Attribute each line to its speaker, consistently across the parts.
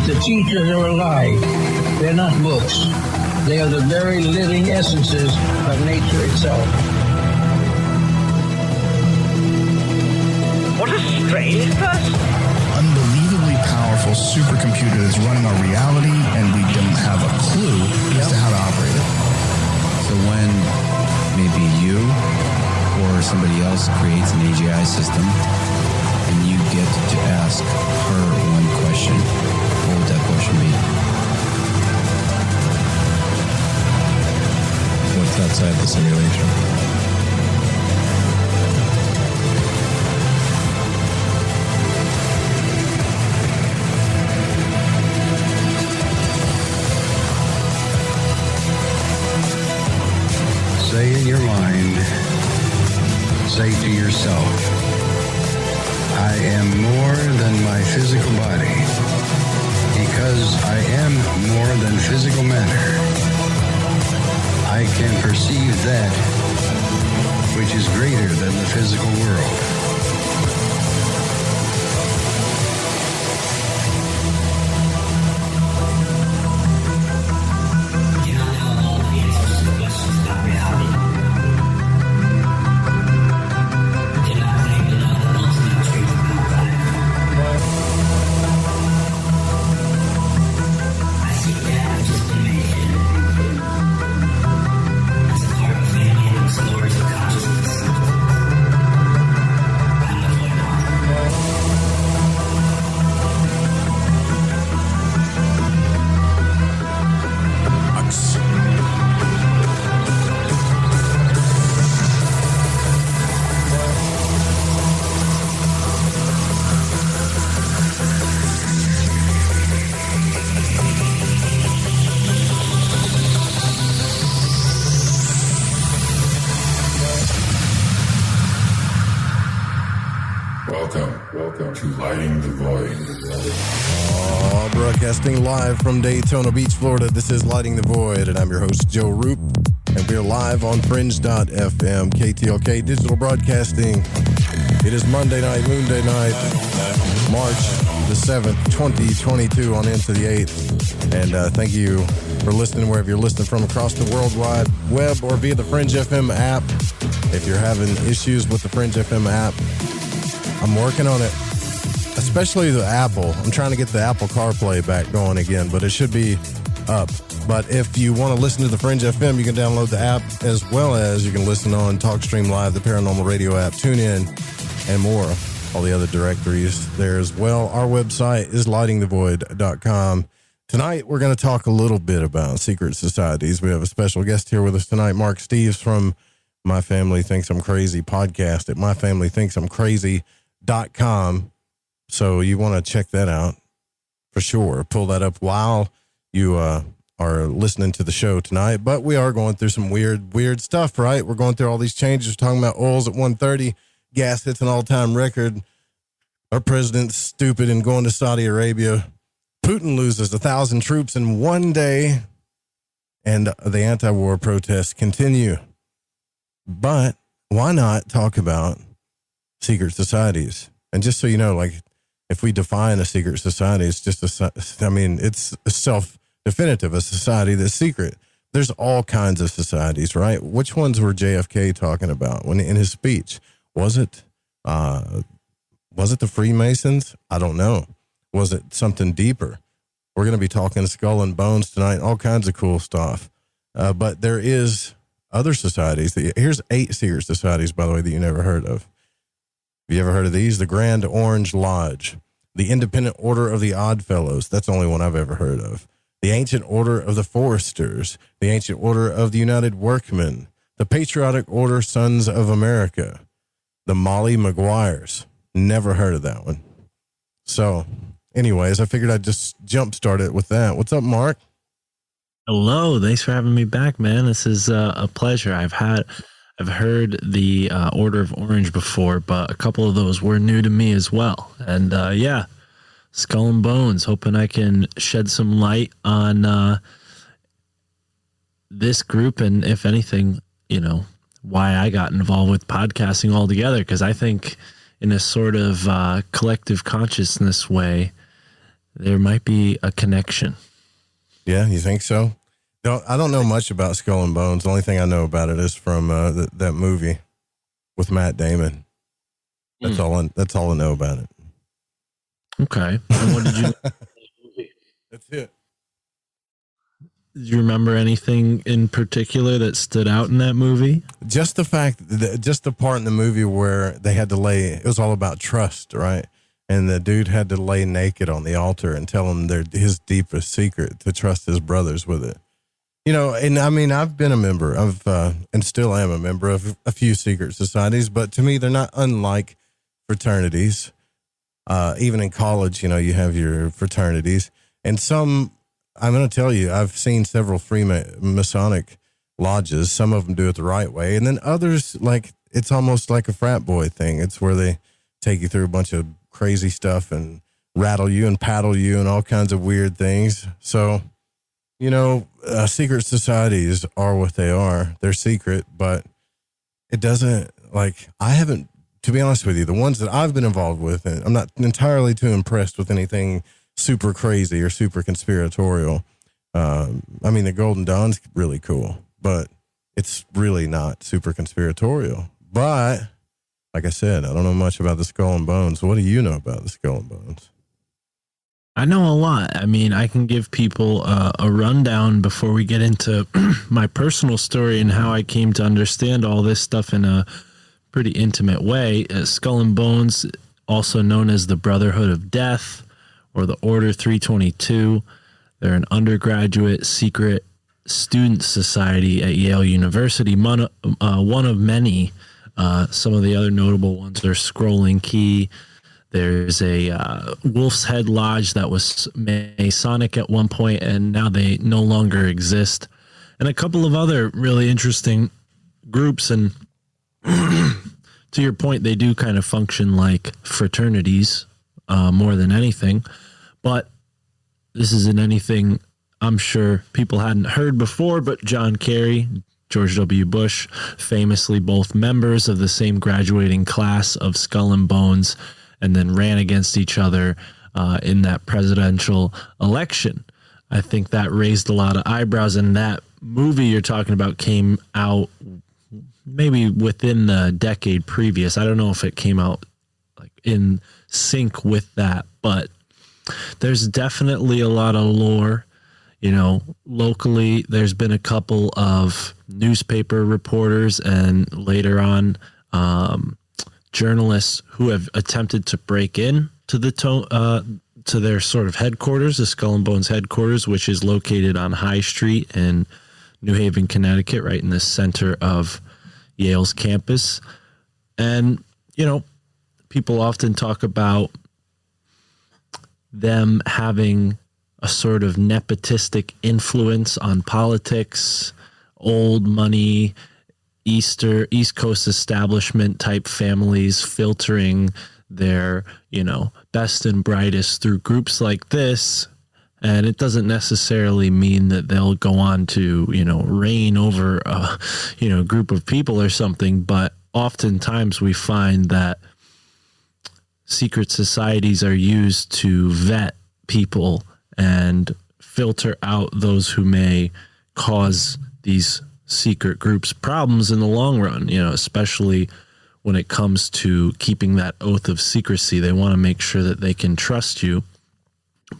Speaker 1: The teachers are alive. They're not books. They are the very living essences of nature itself.
Speaker 2: What a strange person.
Speaker 3: Unbelievably powerful supercomputer that's running our reality, and we don't have a clue as to how to operate it.
Speaker 4: So when maybe you or somebody else creates an AGI system and you get to ask her one question, what would that question be?
Speaker 5: What's outside the simulation?
Speaker 6: Say in your mind, say to yourself, I am more than my physical body, because I am more than physical matter. I can perceive that which is greater than the physical world.
Speaker 7: Welcome to Lighting the Void.
Speaker 5: Broadcasting live from Daytona Beach, Florida. This is Lighting the Void, and I'm your host, Joe Roop. And we're live on Fringe.fm, KTLK Digital Broadcasting. It is Monday night, Moonday night, March the 7th, 2022 on into the 8th. And thank you for listening wherever you're listening from across the World Wide Web or via the Fringe FM app. If you're having issues with the Fringe FM app, I'm working on it, especially the Apple. I'm trying to get the Apple CarPlay back going again, but it should be up. But if you want to listen to the Fringe FM, you can download the app, as well as you can listen on TalkStream Live, the Paranormal Radio app, TuneIn, and more. All the other directories there as well. Our website is lightingthevoid.com. Tonight, we're going to talk a little bit about secret societies. We have a special guest here with us tonight, Mark Steeves from My Family Thinks I'm Crazy podcast at myfamilythinksimcrazy.com. So you want to check that out for sure. Pull that up while you are listening to the show tonight. But we are going through some weird stuff, right? We're going through all these changes. We're talking about oils at 130. Gas hits an all-time record. Our president's stupid and going to Saudi Arabia. Putin loses 1,000 troops in one day. And the anti-war protests continue. But why not talk about secret societies? And just so you know, like, if we define a secret society, it's just it's self-definitive, a society that's secret. There's all kinds of societies, right? Which ones were JFK talking about when in his speech? Was it the Freemasons? I don't know. Was it something deeper? We're going to be talking skull and bones tonight, all kinds of cool stuff. But there is other societies. Here's 8 secret societies, by the way, that you never heard of. Have you ever heard of these? The Grand Orange Lodge, the Independent Order of the Odd Fellows. That's the only one I've ever heard of. The Ancient Order of the Foresters, the Ancient Order of the United Workmen, the Patriotic Order Sons of America, the Molly Maguires. Never heard of that one. So, anyways, I figured I'd just jumpstart it with that. What's up, Mark?
Speaker 8: Hello. Thanks for having me back, man. This is a pleasure. I've heard the Order of Orange before, but a couple of those were new to me as well. And yeah, Skull and Bones, hoping I can shed some light on this group and, if anything, why I got involved with podcasting altogether. Because I think in a sort of collective consciousness way, there might be a connection.
Speaker 5: Yeah, you think so? I don't know much about Skull and Bones. The only thing I know about it is from that movie with Matt Damon. That's all I know about it.
Speaker 8: Okay. And what did you?
Speaker 5: That's it.
Speaker 8: Do you remember anything in particular that stood out in that movie?
Speaker 5: Just the fact that just the part in the movie where they had to lay, it was all about trust, right? And the dude had to lay naked on the altar and tell him his deepest secret, to trust his brothers with it. You know, and I mean, I've been a member of, and still am a member of a few secret societies, but to me, they're not unlike fraternities. Even in college, you know, you have your fraternities, and some, I'm going to tell you, I've seen several Masonic lodges. Some of them do it the right way. And then others, like, it's almost like a frat boy thing. It's where they take you through a bunch of crazy stuff and rattle you and paddle you and all kinds of weird things. So, you know, secret societies are what they are. They're secret, but it doesn't, like, I haven't, to be honest with you, the ones that I've been involved with, and I'm not entirely too impressed with anything super crazy or super conspiratorial. I mean, the Golden Dawn's really cool, but it's really not super conspiratorial. But like I said, I don't know much about the Skull and Bones. What do you know about the Skull and Bones?
Speaker 8: I know a lot. I mean, I can give people a rundown before we get into my personal story and how I came to understand all this stuff in a pretty intimate way. Skull and Bones, also known as the Brotherhood of Death or the Order 322. They're an undergraduate secret student society at Yale University. One of many. Some of the other notable ones are Scrolling Key. There's a Wolf's Head Lodge that was Masonic at one point, and now they no longer exist. And a couple of other really interesting groups. And to your point, they do kind of function like fraternities more than anything. But this isn't anything I'm sure people hadn't heard before, but John Kerry, George W. Bush, famously both members of the same graduating class of Skull and Bones, and then ran against each other in that presidential election. I think that raised a lot of eyebrows, and that movie you're talking about came out maybe within the decade previous. I don't know if it came out like in sync with that, but there's definitely a lot of lore. You know, locally, there's been a couple of newspaper reporters and later on journalists who have attempted to break in to to their sort of headquarters, the Skull and Bones headquarters, which is located on High Street in New Haven, Connecticut, right in the center of Yale's campus. And, you know, people often talk about them having a sort of nepotistic influence on politics, old money, East Coast establishment type families filtering their, you know, best and brightest through groups like this. And it doesn't necessarily mean that they'll go on to, you know, reign over a, you know, group of people or something. But oftentimes we find that secret societies are used to vet people and filter out those who may cause these secret groups problems in the long run, you know, especially when it comes to keeping that oath of secrecy. They want to make sure that they can trust you.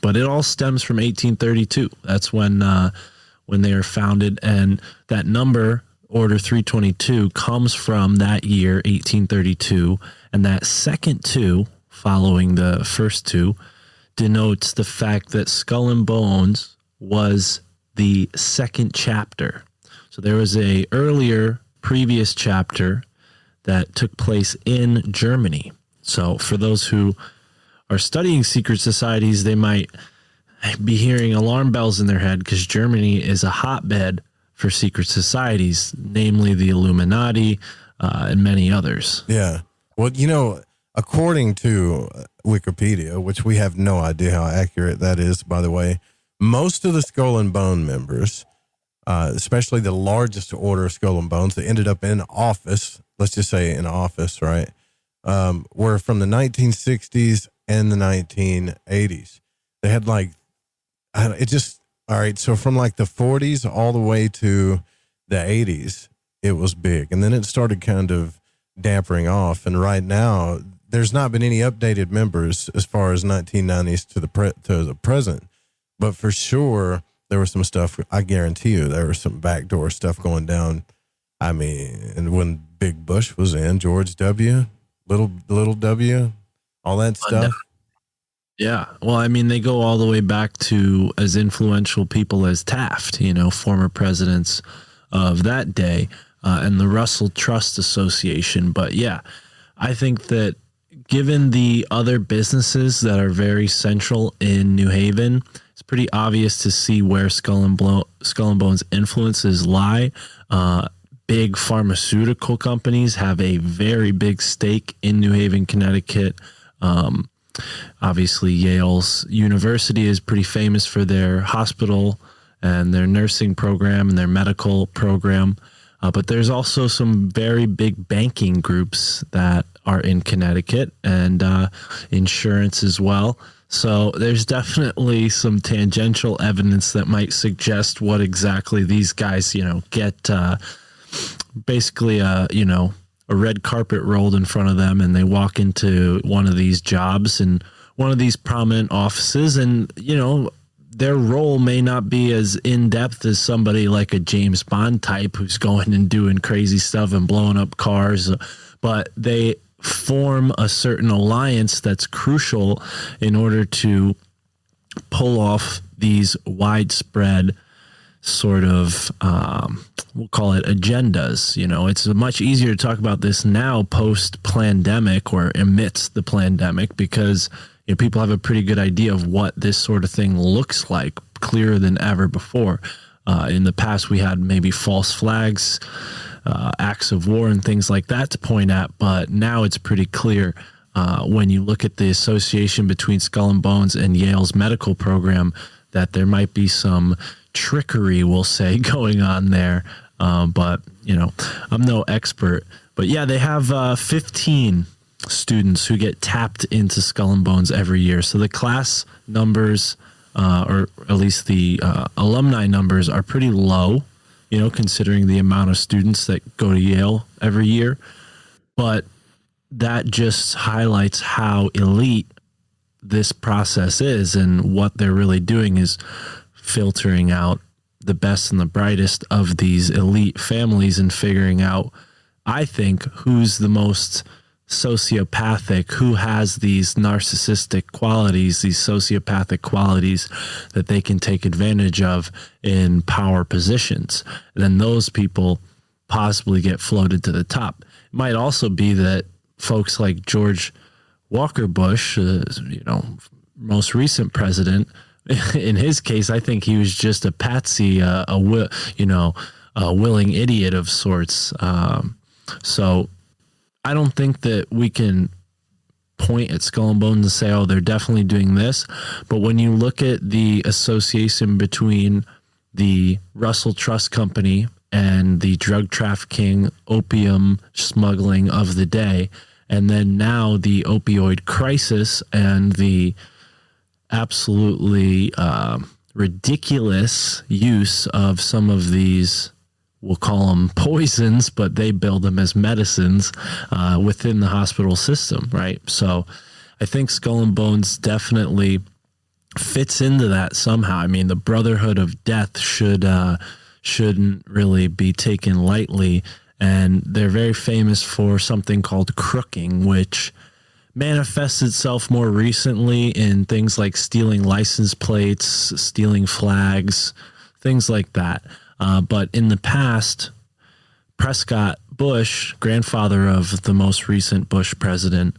Speaker 8: But it all stems from 1832. That's when they are founded, and that number, Order 322, comes from that year, 1832, and that second two, following the first two, denotes the fact that Skull and Bones was the second chapter. So there was a previous chapter that took place in Germany. So for those who are studying secret societies, they might be hearing alarm bells in their head because Germany is a hotbed for secret societies, namely the Illuminati and many others.
Speaker 5: Yeah. Well, you know, according to Wikipedia, which we have no idea how accurate that is, by the way, most of the Skull and Bone members, especially the largest order of Skull and Bones that ended up in office, let's just say in office, right, were from the 1960s and the 1980s. They had like, it just, all right. So from like the 40s all the way to the 80s, it was big. And then it started kind of dampering off. And right now, there's not been any updated members as far as 1990s to the present. But for sure, there was some stuff, I guarantee you, there was some backdoor stuff going down. I mean, and when Big Bush was in, George W., little W, all that stuff.
Speaker 8: Yeah. Well, I mean, they go all the way back to as influential people as Taft, you know, former presidents of that day, and the Russell Trust Association. But yeah, I think that given the other businesses that are very central in New Haven, it's pretty obvious to see where Skull and Bones influences lie. Big pharmaceutical companies have a very big stake in New Haven, Connecticut. Obviously, Yale's University is pretty famous for their hospital and their nursing program and their medical program. But there's also some very big banking groups that are in Connecticut and insurance as well. So there's definitely some tangential evidence that might suggest what exactly these guys, you know, get basically, a red carpet rolled in front of them and they walk into one of these jobs and one of these prominent offices, and, you know, their role may not be as in-depth as somebody like a James Bond type who's going and doing crazy stuff and blowing up cars, but they form a certain alliance that's crucial in order to pull off these widespread sort of, we'll call it agendas. You know, it's much easier to talk about this now post-pandemic or amidst the pandemic because, you know, people have a pretty good idea of what this sort of thing looks like, clearer than ever before. In the past, we had maybe false flags, acts of war and things like that to point at, but now it's pretty clear when you look at the association between Skull and Bones and Yale's medical program that there might be some trickery, we'll say, going on there. But, you know, I'm no expert. But yeah, they have 15 students who get tapped into Skull and Bones every year. So the class numbers, or at least the alumni numbers, are pretty low, you know, considering the amount of students that go to Yale every year. But that just highlights how elite this process is, and what they're really doing is filtering out the best and the brightest of these elite families and figuring out, I think, who's the most sociopathic, who has these narcissistic qualities, these sociopathic qualities that they can take advantage of in power positions. And then those people possibly get floated to the top. It might also be that folks like George Walker Bush, you know, most recent president, in his case, I think he was just a patsy, a willing idiot of sorts. So I don't think that we can point at Skull and Bones and say, oh, they're definitely doing this. But when you look at the association between the Russell Trust Company and the drug trafficking, opium smuggling of the day, and then now the opioid crisis and the absolutely ridiculous use of some of these, we'll call them poisons, but they build them as medicines within the hospital system, right? So I think Skull and Bones definitely fits into that somehow. I mean, the Brotherhood of Death shouldn't really be taken lightly, and they're very famous for something called crooking, which manifests itself more recently in things like stealing license plates, stealing flags, things like that. But in the past, Prescott Bush, grandfather of the most recent Bush president,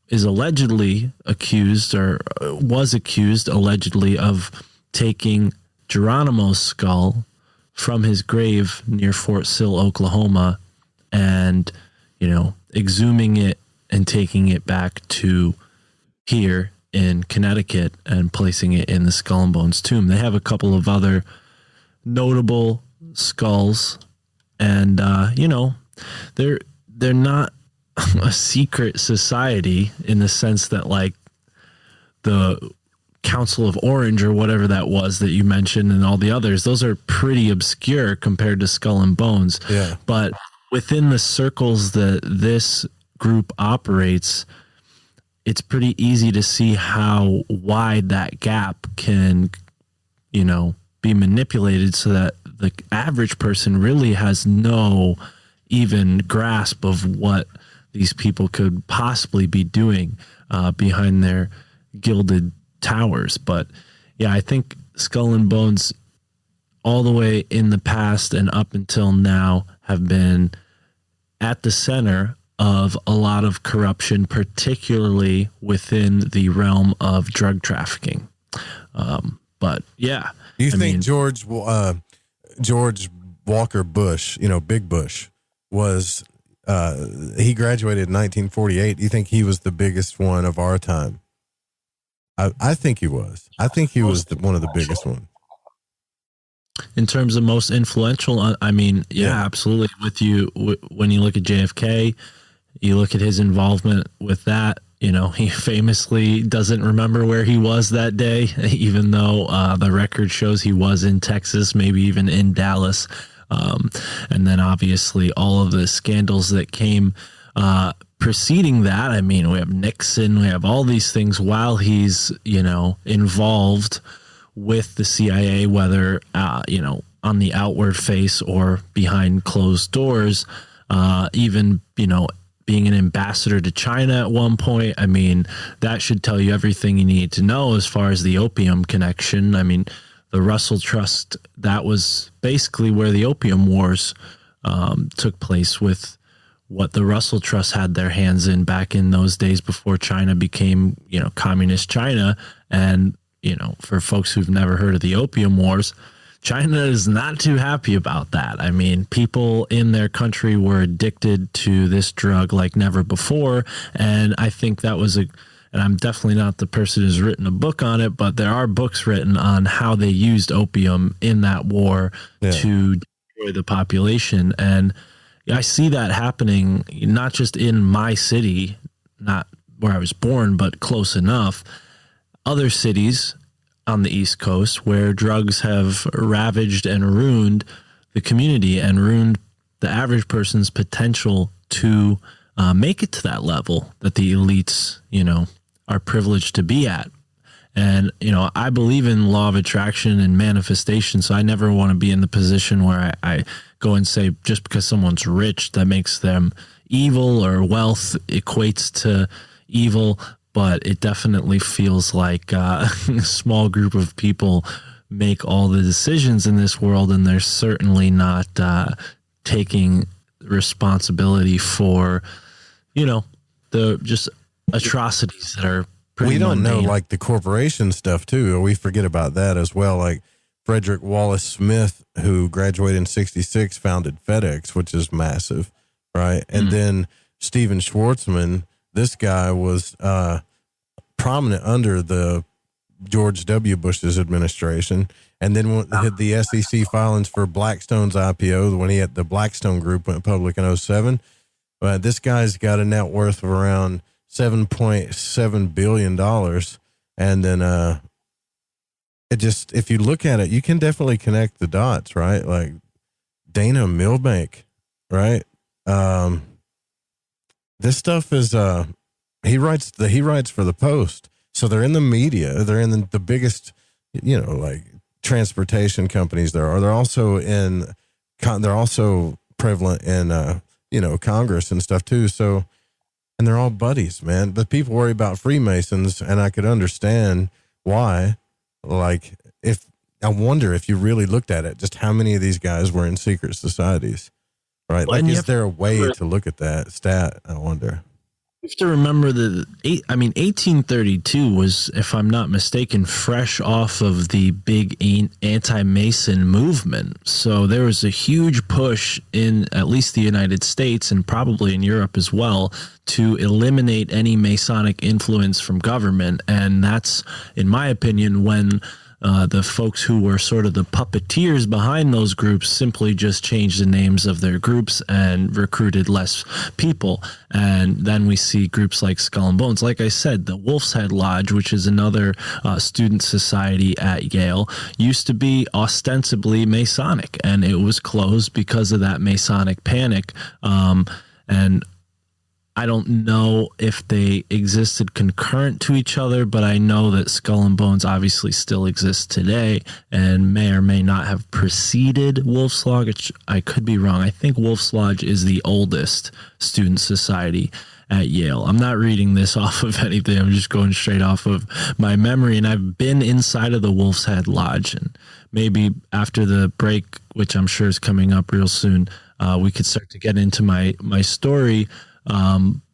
Speaker 8: is allegedly accused, or was accused allegedly, of taking Geronimo's skull from his grave near Fort Sill, Oklahoma, and, you know, exhuming it and taking it back to here in Connecticut and placing it in the Skull and Bones tomb. They have a couple of other notable skulls, and you know, they're not a secret society in the sense that, like, the Council of Orange or whatever that was that you mentioned, and all the others, those are pretty obscure compared to Skull and Bones.
Speaker 5: Yeah.
Speaker 8: But within the circles that this group operates, it's pretty easy to see how wide that gap can, be manipulated so that the average person really has no even grasp of what these people could possibly be doing behind their gilded towers. But yeah, I think Skull and Bones all the way in the past and up until now have been at the center of a lot of corruption, particularly within the realm of drug trafficking. But yeah,
Speaker 5: Do you think George Walker Bush, Big Bush, was he graduated in 1948? Do you think he was the biggest one of our time? I think he was. I think he was one of the biggest ones.
Speaker 8: In terms of most influential, yeah, absolutely. With you, when you look at JFK, you look at his involvement with that. He famously doesn't remember where he was that day, even though the record shows he was in Texas, maybe even in Dallas. And then obviously all of the scandals that came preceding that. We have Nixon, we have all these things while he's, involved with the CIA, whether, on the outward face or behind closed doors, even, being an ambassador to China at one point. That should tell you everything you need to know as far as the opium connection. The Russell Trust, that was basically where the opium wars took place, with what the Russell Trust had their hands in back in those days before China became, communist China. And, for folks who've never heard of the opium wars, China is not too happy about that. People in their country were addicted to this drug like never before. And I think that was and I'm definitely not the person who's written a book on it, but there are books written on how they used opium in that war to destroy the population. And I see that happening, not just in my city, not where I was born, but close enough. Other cities on the East Coast where drugs have ravaged and ruined the community and ruined the average person's potential to make it to that level that the elites, are privileged to be at. And, I believe in law of attraction and manifestation, so I never want to be in the position where I go and say just because someone's rich, that makes them evil, or wealth equates to evil. But it definitely feels like a small group of people make all the decisions in this world, and they're certainly not taking responsibility for, the just atrocities that are pretty
Speaker 5: We don't
Speaker 8: mundane.
Speaker 5: know, like, the corporation stuff, too, or we forget about that as well. Like, Frederick Wallace Smith, who graduated in 1966, founded FedEx, which is massive, right? And then Steven Schwartzman, this guy was prominent under the George W. Bush's administration. And then the SEC filings for Blackstone's IPO, when he had the Blackstone Group went public in 2007. But this guy's got a net worth of around $7.7 billion. And then if you look at it, you can definitely connect the dots, right? Like Dana Milbank, right? This stuff is he writes for the Post, so they're in the media. They're in the biggest, like transportation companies there are. They're also prevalent in Congress and stuff too. So, and they're all buddies, man. But people worry about Freemasons, and I could understand why. Like, I wonder if you really looked at it, just how many of these guys were in secret societies, right?
Speaker 8: Well,
Speaker 5: like, is there a way to look at that stat? I wonder.
Speaker 8: You have to remember that 1832 was, if I'm not mistaken, fresh off of the big anti-Mason movement. So there was a huge push in at least the United States and probably in Europe as well to eliminate any Masonic influence from government. And that's, in my opinion, when the folks who were sort of the puppeteers behind those groups simply just changed the names of their groups and recruited less people. And then we see groups like Skull and Bones. Like I said, the Wolf's Head Lodge, which is another student society at Yale, used to be ostensibly Masonic, and it was closed because of that Masonic panic. And I don't know if they existed concurrent to each other, but I know that Skull and Bones obviously still exists today and may or may not have preceded Wolf's Lodge. I could be wrong. I think Wolf's Lodge is the oldest student society at Yale. I'm not reading this off of anything. I'm just going straight off of my memory. And I've been inside of the Wolf's Head Lodge. And maybe after the break, which I'm sure is coming up real soon, we could start to get into my story.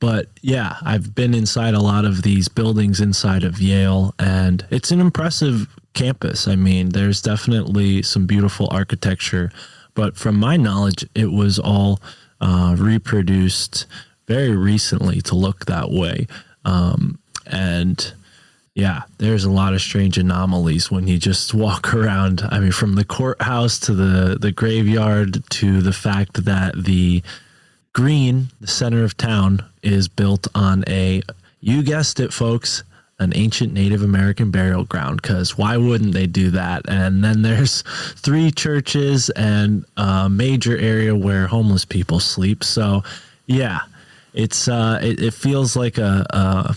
Speaker 8: But yeah, I've been inside a lot of these buildings inside of Yale, and it's an impressive campus. I mean, there's definitely some beautiful architecture, but from my knowledge, it was all reproduced very recently to look that way. And yeah, there's a lot of strange anomalies when you just walk around. I mean, from the courthouse to the graveyard to the fact that the green, the center of town, is built on you guessed it, folks, an ancient Native American burial ground, because why wouldn't they do that? And then there's 3 churches and a major area where homeless people sleep. So yeah, it's it feels like they're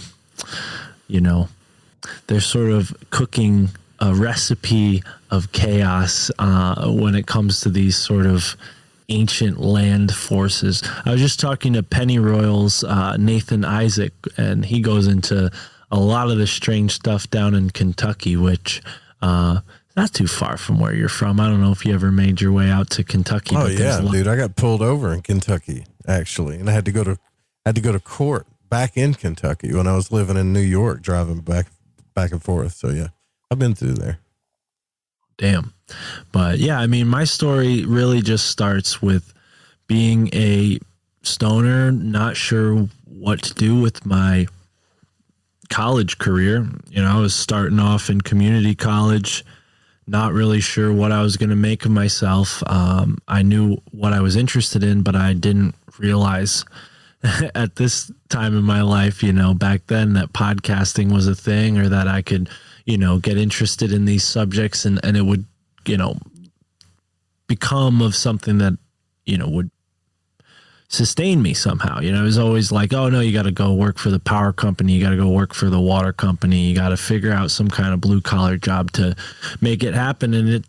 Speaker 8: sort of cooking a recipe of chaos when it comes to these sort of ancient land forces. I was just talking to Pennyroyal's Nathan Isaac, and he goes into a lot of the strange stuff down in Kentucky, which not too far from where you're from. I don't know if you ever made your way out to Kentucky.
Speaker 5: Oh yeah, dude, I got pulled over in Kentucky actually, and I had to go to court back in Kentucky when I was living in New York, driving back and forth. So yeah, I've been through there.
Speaker 8: Damn. But yeah, I mean, my story really just starts with being a stoner, not sure what to do with my college career. You know, I was starting off in community college, not really sure what I was going to make of myself. I knew what I was interested in, but I didn't realize at this time in my life, back then, that podcasting was a thing, or that I could, get interested in these subjects and it would, become of something that, would sustain me somehow. It was always like, oh no, you got to go work for the power company. You got to go work for the water company. You got to figure out some kind of blue collar job to make it happen. And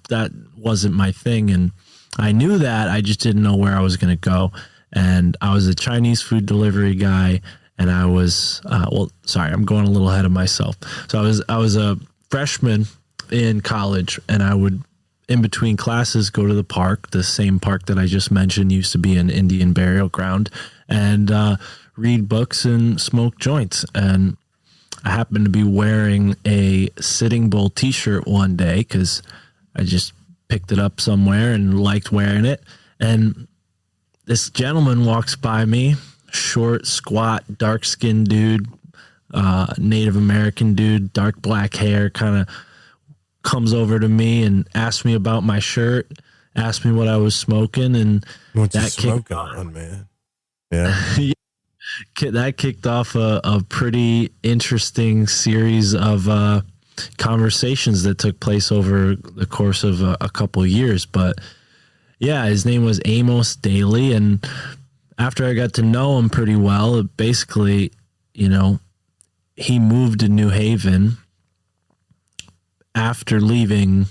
Speaker 8: that wasn't my thing. And I knew that, I just didn't know where I was going to go. And I was a Chinese food delivery guy, and I was, I'm going a little ahead of myself. So I was a freshman in college, and I would, in between classes, go to the park, the same park that I just mentioned used to be an Indian burial ground, and read books and smoke joints. And I happened to be wearing a Sitting Bull t-shirt one day because I just picked it up somewhere and liked wearing it. And this gentleman walks by me, short, squat, dark-skinned dude, Native American dude, dark black hair, kind of comes over to me and asks me about my shirt, asked me what I was smoking, and
Speaker 5: what you smoking on, man? Yeah.
Speaker 8: That kicked off a pretty interesting series of conversations that took place over the course of a couple of years. But yeah, his name was Amos Daly, and after I got to know him pretty well, basically, he moved to New Haven after leaving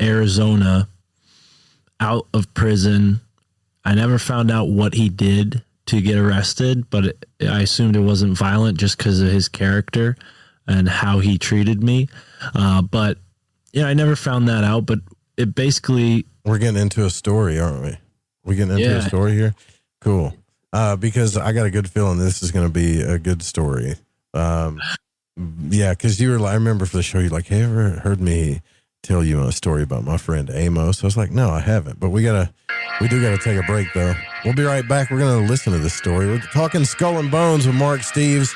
Speaker 8: Arizona out of prison. I never found out what he did to get arrested, but I assumed it wasn't violent just because of his character and how he treated me. But I never found that out, but it basically...
Speaker 5: We're getting into a story, aren't we? We getting into a story here? Cool. Because I got a good feeling this is going to be a good story. Yeah, because I remember for the show, you're like, hey, ever heard me tell you a story about my friend Amos? I was like, no, I haven't. But we do got to take a break, though. We'll be right back. We're going to listen to this story. We're talking Skull and Bones with Mark Steeves.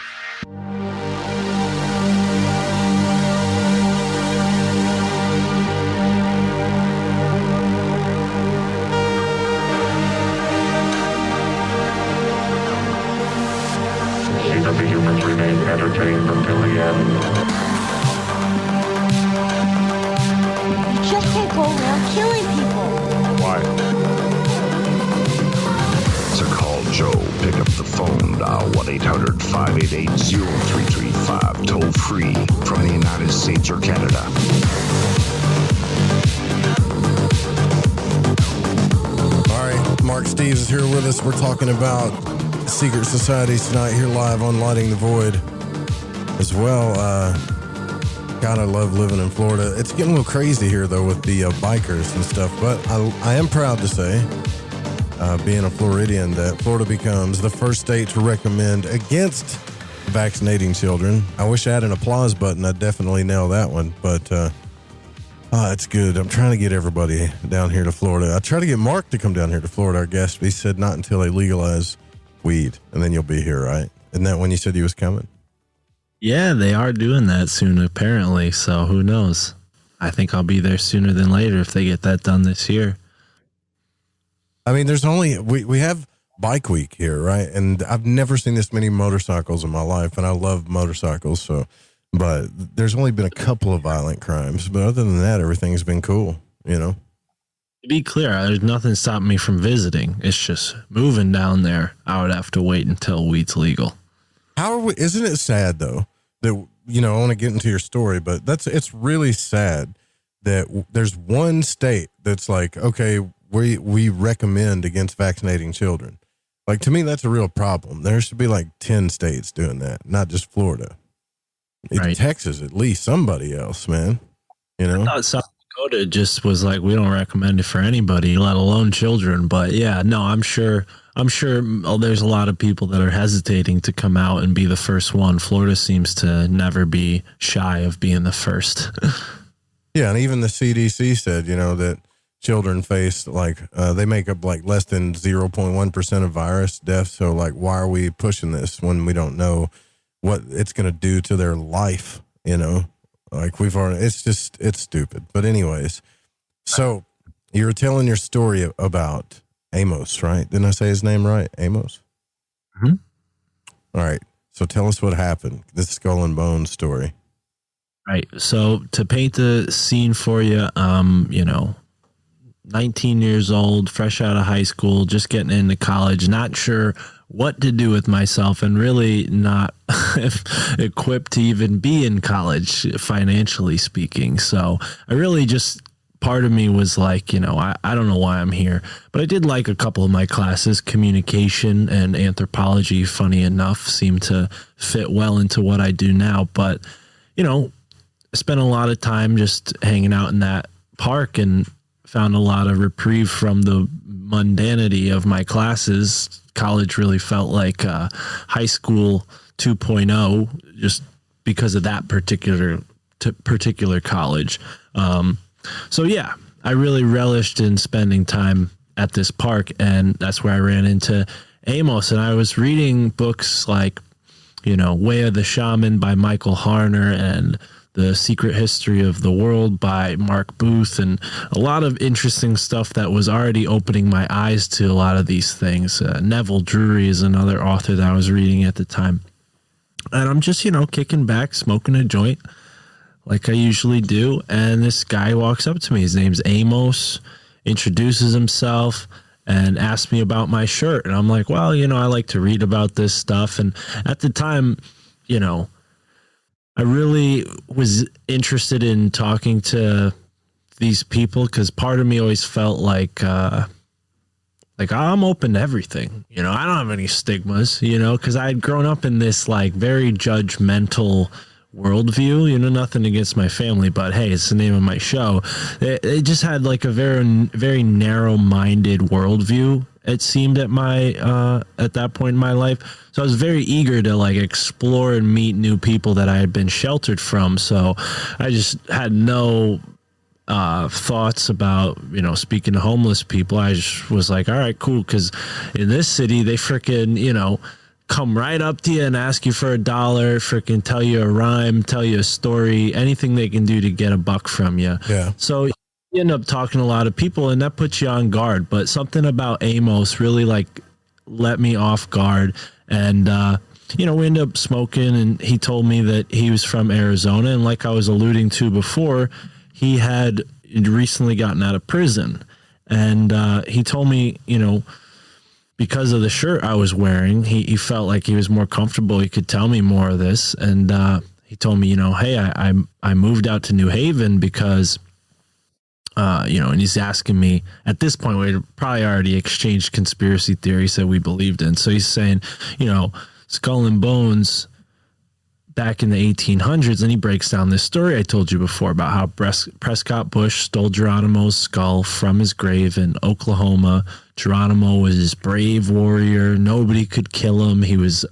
Speaker 7: 888-0335, toll free from the United States or Canada.
Speaker 5: All right, Mark Steeves is here with us. We're talking about secret societies tonight here live on Lighting the Void as well. God, I love living in Florida. It's getting a little crazy here, though, with the bikers and stuff. But I am proud to say, being a Floridian, that Florida becomes the first state to recommend against vaccinating children. I wish I had an applause button. I'd definitely nail that one. But it's good. I'm trying to get everybody down here to Florida. I try to get Mark to come down here to Florida, our guest. But he said not until they legalize weed, and then you'll be here, right? Isn't that when you said he was coming?
Speaker 8: Yeah, they are doing that soon, apparently. So who knows? I think I'll be there sooner than later if they get that done this year.
Speaker 5: I mean, there's only, we have Bike Week here, right? And I've never seen this many motorcycles in my life, and I love motorcycles. So, but there's only been a couple of violent crimes. But other than that, everything's been cool, you know?
Speaker 8: To be clear, there's nothing stopping me from visiting. It's just moving down there. I would have to wait until weed's legal.
Speaker 5: How are we, isn't it sad, though? That, you know, I want to get into your story, but it's really sad that there's one state that's like, okay, we recommend against vaccinating children. Like, to me, that's a real problem. There should be like 10 states doing that, not just Florida.
Speaker 8: Right.
Speaker 5: Texas, at least, somebody else, man. You know?
Speaker 8: I thought South Dakota just was like, we don't recommend it for anybody, let alone children. But yeah, no, I'm sure there's a lot of people that are hesitating to come out and be the first one. Florida seems to never be shy of being the first.
Speaker 5: Yeah, and even the CDC said, you know, that children face like they make up like less than 0.1% of virus deaths. So like, why are we pushing this when we don't know what it's going to do to their life? You know, like it's stupid. But anyways, so you were telling your story about Amos, right? Didn't I say his name right? Amos?
Speaker 8: Mm-hmm.
Speaker 5: All right. So tell us what happened. This Skull and Bones story.
Speaker 8: Right. So to paint the scene for you, 19 years old, fresh out of high school, just getting into college, not sure what to do with myself and really not equipped to even be in college, financially speaking. So I really just, part of me was like, I don't know why I'm here, but I did like a couple of my classes. Communication and anthropology, funny enough, seem to fit well into what I do now. But, I spent a lot of time just hanging out in that park and found a lot of reprieve from the mundanity of my classes. College really felt like high school 2.0 just because of that particular college. So yeah, I really relished in spending time at this park, and that's where I ran into Amos. And I was reading books like, Way of the Shaman by Michael Harner and The Secret History of the World by Mark Booth, and a lot of interesting stuff that was already opening my eyes to a lot of these things. Neville Drury is another author that I was reading at the time. And I'm just, kicking back, smoking a joint like I usually do. And this guy walks up to me. His name's Amos, introduces himself, and asked me about my shirt. And I'm like, well, I like to read about this stuff. And at the time, I really was interested in talking to these people because part of me always felt like I'm open to everything. I don't have any stigmas, because I had grown up in this like very judgmental worldview. Nothing against my family, but hey, it's the name of my show. It just had like a very, very narrow-minded worldview. It seemed at that point in my life. So I was very eager to like explore and meet new people that I had been sheltered from. So I just had no thoughts about, speaking to homeless people. I just was like, all right, cool. Cause in this city, they freaking, come right up to you and ask you for $1, freaking tell you a rhyme, tell you a story, anything they can do to get $1 from you. Yeah. So you end up talking to a lot of people, and that puts you on guard. But something about Amos really like let me off guard. And, we ended up smoking, and he told me that he was from Arizona. And like I was alluding to before, he had recently gotten out of prison. And he told me, because of the shirt I was wearing, he felt like he was more comfortable. He could tell me more of this. And he told me, hey, I moved out to New Haven because, and he's asking me at this point, we had probably already exchanged conspiracy theories that we believed in. So he's saying, Skull and Bones back in the 1800s, and he breaks down this story I told you before about how Prescott Bush stole Geronimo's skull from his grave in Oklahoma. Geronimo was this brave warrior. Nobody could kill him. He was,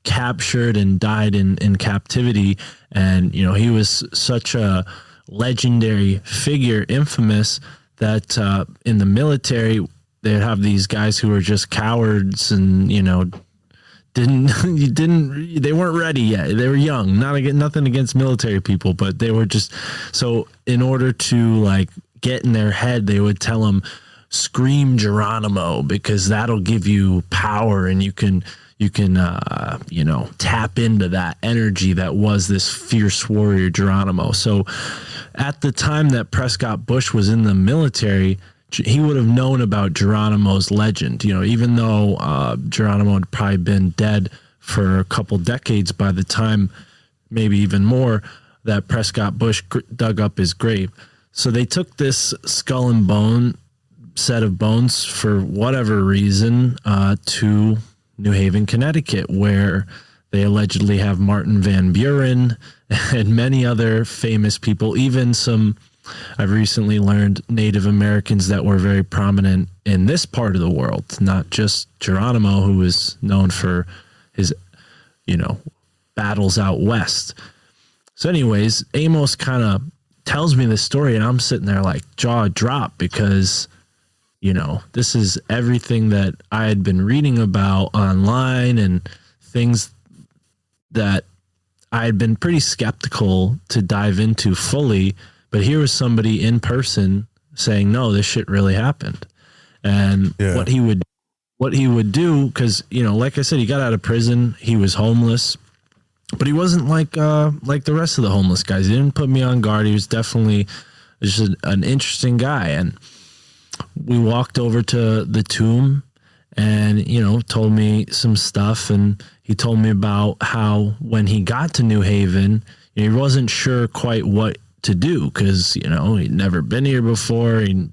Speaker 8: captured and died in captivity. And, he was such a legendary figure, infamous, that in the military, they'd have these guys who were just cowards and, they weren't ready yet. They were young. Nothing against military people, but they were just, so in order to get in their head, they would tell them, scream Geronimo, because that'll give you power, and you can tap into that energy that was this fierce warrior Geronimo. So at the time that Prescott Bush was in the military, he would have known about Geronimo's legend, even though Geronimo had probably been dead for a couple decades by the time, maybe even more, that Prescott Bush dug up his grave. So they took this skull and bone set of bones for whatever reason to New Haven, Connecticut, where they allegedly have Martin Van Buren and many other famous people, even some, I've recently learned, Native Americans that were very prominent in this part of the world, not just Geronimo, who was known for his, battles out west. So anyways, Amos kind of tells me this story, and I'm sitting there like jaw dropped, because this is everything that I had been reading about online and things that I had been pretty skeptical to dive into fully. But here was somebody in person saying, no, this shit really happened. And what he would do, because, like I said, he got out of prison. He was homeless, but he wasn't like the rest of the homeless guys. He didn't put me on guard. He was definitely just an interesting guy. And we walked over to the tomb and, told me some stuff. And he told me about how when he got to New Haven, he wasn't sure quite what to do, because, he'd never been here before. He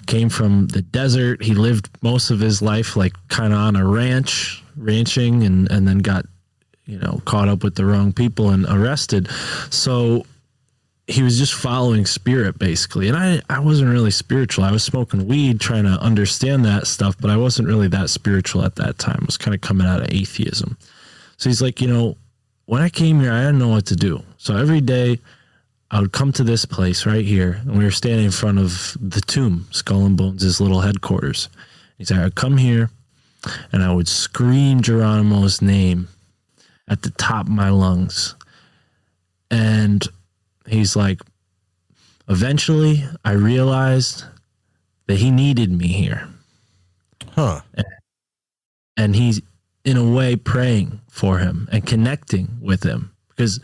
Speaker 8: came from the desert. He lived most of his life kind of on a ranching, and then got, caught up with the wrong people and arrested. So he was just following spirit, basically. And I wasn't really spiritual. I was smoking weed, trying to understand that stuff, but I wasn't really that spiritual at that time. I was kind of coming out of atheism. So he's like, when I came here, I didn't know what to do. So every day I would come to this place right here, and we were standing in front of the tomb, Skull and Bones' little headquarters. He's like, I'd come here and I would scream Geronimo's name at the top of my lungs. And he's like, eventually I realized that he needed me here.
Speaker 5: Huh.
Speaker 8: And he's in a way praying for him and connecting with him, because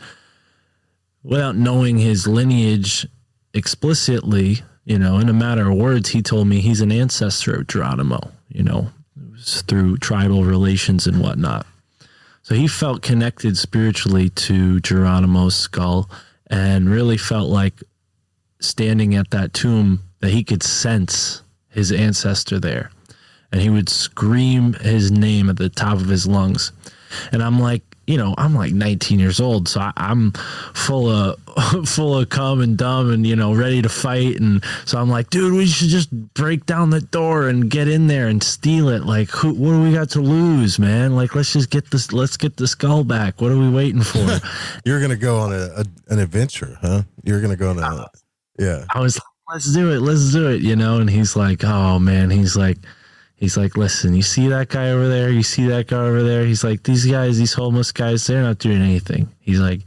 Speaker 8: without knowing his lineage explicitly, in a matter of words, he told me he's an ancestor of Geronimo, through tribal relations and whatnot. So he felt connected spiritually to Geronimo's skull, and really felt like standing at that tomb that he could sense his ancestor there. And he would scream his name at the top of his lungs. And I'm like, I'm like 19 years old, so I'm full of cum and dumb and, ready to fight. And so I'm like, dude, we should just break down the door and get in there and steal it. Like, what do we got to lose, man? Like, let's get the skull back. What are we waiting for?
Speaker 5: You're going to go on an adventure, huh? You're going to go on yeah.
Speaker 8: I was like, let's do it, And he's like, oh man, he's like, listen, you see that guy over there? You see that guy over there? He's like, these homeless guys, they're not doing anything. He's like,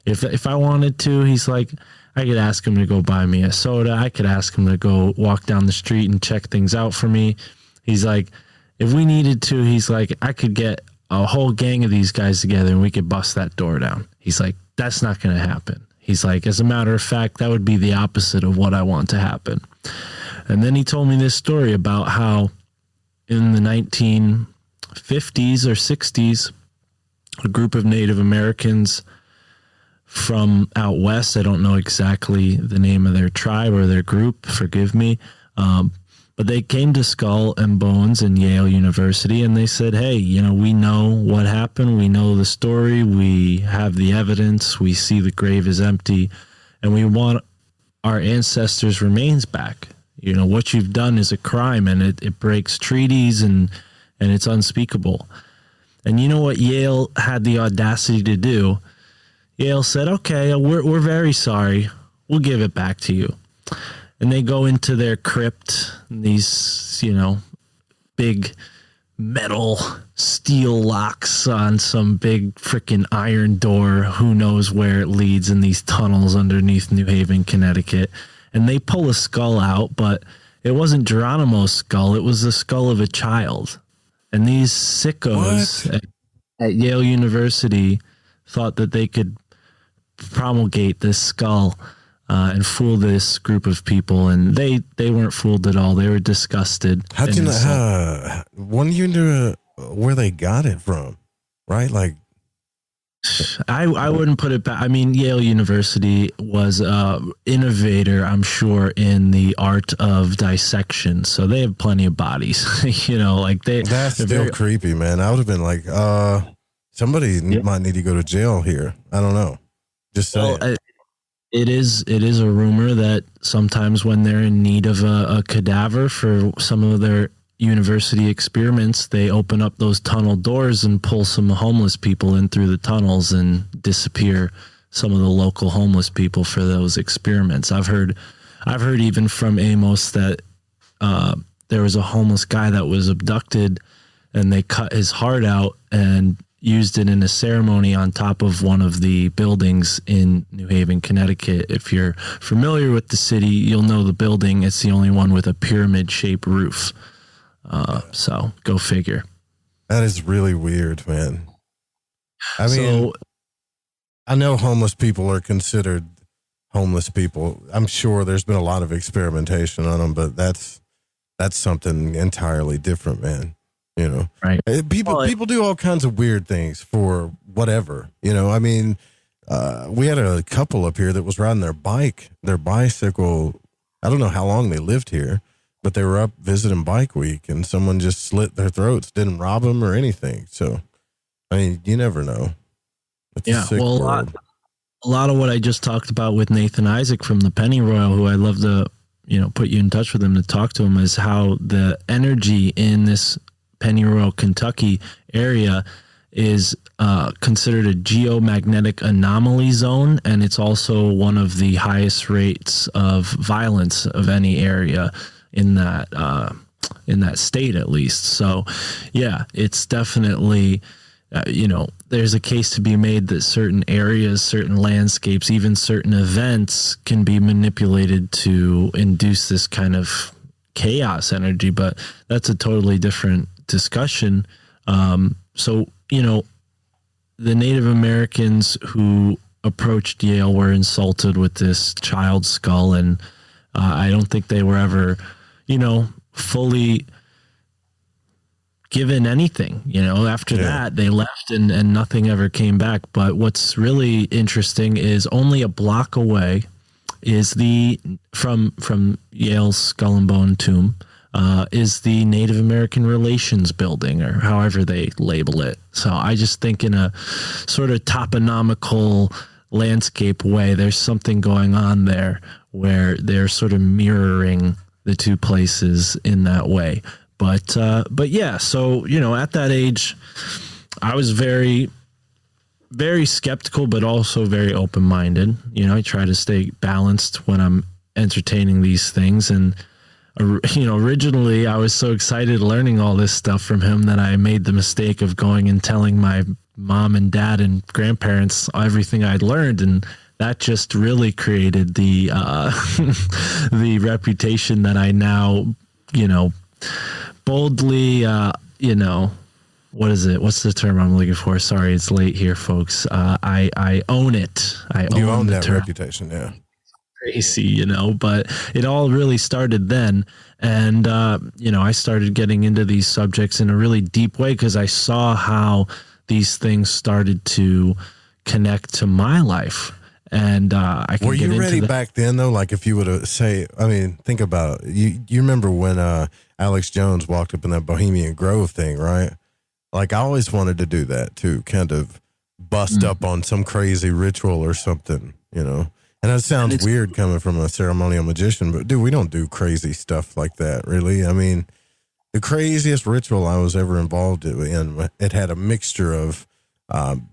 Speaker 8: if I wanted to, he's like, I could ask him to go buy me a soda. I could ask him to go walk down the street and check things out for me. He's like, if we needed to, he's like, I could get a whole gang of these guys together and we could bust that door down. He's like, that's not going to happen. He's like, as a matter of fact, that would be the opposite of what I want to happen. And then he told me this story about how in the 1950s or 60s, a group of Native Americans from out west, I don't know exactly the name of their tribe or their group, forgive me, but they came to Skull and Bones in Yale University, and they said, hey, we know what happened. We know the story. We have the evidence. We see the grave is empty, and we want our ancestors' remains back. What you've done is a crime, and it breaks treaties, and it's unspeakable. And you know what Yale had the audacity to do? Yale said, okay, we're very sorry. We'll give it back to you. And they go into their crypt, these, big metal steel locks on some big freaking iron door. Who knows where it leads in these tunnels underneath New Haven, Connecticut. And they pull a skull out, but it wasn't Geronimo's skull. It was the skull of a child. And these sickos at Yale University thought that they could promulgate this skull and fool this group of people, and they weren't fooled at all. They were disgusted.
Speaker 5: How do you know? When you knew where they got it from, right? Like,
Speaker 8: I wouldn't put it back. I mean, Yale University was innovator, I'm sure, in the art of dissection. So they have plenty of bodies. That's
Speaker 5: still creepy, man. I would have been like, somebody might need to go to jail here. I don't know. Just saying.
Speaker 8: Well, it is a rumor that sometimes when they're in need of a cadaver for some of their university experiments, they open up those tunnel doors and pull some homeless people in through the tunnels and disappear some of the local homeless people for those experiments. I've heard even from Amos that there was a homeless guy that was abducted, and they cut his heart out and used it in a ceremony on top of one of the buildings in New Haven, Connecticut. If you're familiar with the city, you'll know the building. It's the only one with a pyramid-shaped roof. So go figure.
Speaker 5: That is really weird, man. I mean, I know homeless people are considered homeless people. I'm sure there's been a lot of experimentation on them, but that's something entirely different, man.
Speaker 8: Right?
Speaker 5: People do all kinds of weird things for whatever. I mean, we had a couple up here that was riding their bicycle. I don't know how long they lived here, but they were up visiting Bike Week, and someone just slit their throats. Didn't rob them or anything. So, I mean, you never know. It's a sick world.
Speaker 8: A lot of what I just talked about with Nathan Isaac from the Pennyroyal, who I'd love to, put you in touch with him to talk to him, is how the energy in this Pennyroyal, Kentucky area is considered a geomagnetic anomaly zone, and it's also one of the highest rates of violence of any area in that state, at least. So, yeah, it's definitely, there's a case to be made that certain areas, certain landscapes, even certain events can be manipulated to induce this kind of chaos energy, but that's a totally different discussion. So, the Native Americans who approached Yale were insulted with this child skull, and I don't think they were ever, fully given anything. After that, they left and nothing ever came back. But what's really interesting is only a block away is from Yale's Skull and Bone tomb, is the Native American Relations Building, or however they label it. So I just think in a sort of toponomical landscape way, there's something going on there where they're sort of mirroring the two places in that way. But yeah, so, at that age, I was very, very skeptical, but also very open-minded. I try to stay balanced when I'm entertaining these things. And originally I was so excited learning all this stuff from him that I made the mistake of going and telling my mom and dad and grandparents everything I'd learned, and that just really created the the reputation that I now, boldly, what is it? What's the term I'm looking for? Sorry, it's late here, folks. I own it.
Speaker 5: You own that reputation, yeah.
Speaker 8: crazy, you know, but it all really started then. And, you know, I started getting into these subjects in a really deep way because I saw how these things started to connect to my life. And I can
Speaker 5: Were
Speaker 8: get
Speaker 5: you
Speaker 8: into
Speaker 5: ready
Speaker 8: that.
Speaker 5: back then, though? Like, if you would have say, I mean, think about it. You remember when Alex Jones walked up in that Bohemian Grove thing, right? Like, I always wanted to do that too, kind of bust up on some crazy ritual or something, you know? And that sounds weird coming from a ceremonial magician, but dude, we don't do crazy stuff like that, really. I mean, the craziest ritual I was ever involved in, it had a mixture of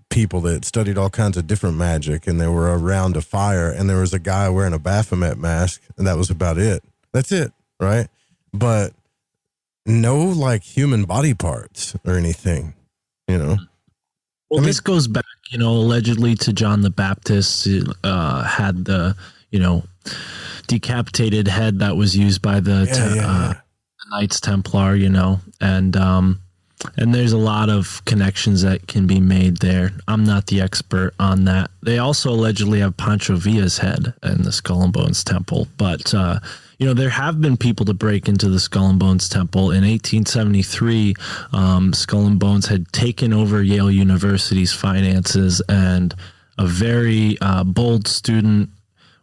Speaker 5: people that studied all kinds of different magic, and they were around a fire, and there was a guy wearing a Baphomet mask, and that was about it. That's it, right? But no, like, human body parts or anything, you know?
Speaker 8: Well, this goes back, you know, allegedly to John the Baptist, had the, you know, decapitated head that was used by the Knights Templar, you know, and there's a lot of connections that can be made there. I'm not the expert on that. They also allegedly have Pancho Villa's head in the Skull and Bones Temple. But, you know, there have been people to break into the Skull and Bones Temple. In 1873, Skull and Bones had taken over Yale University's finances, and a very bold student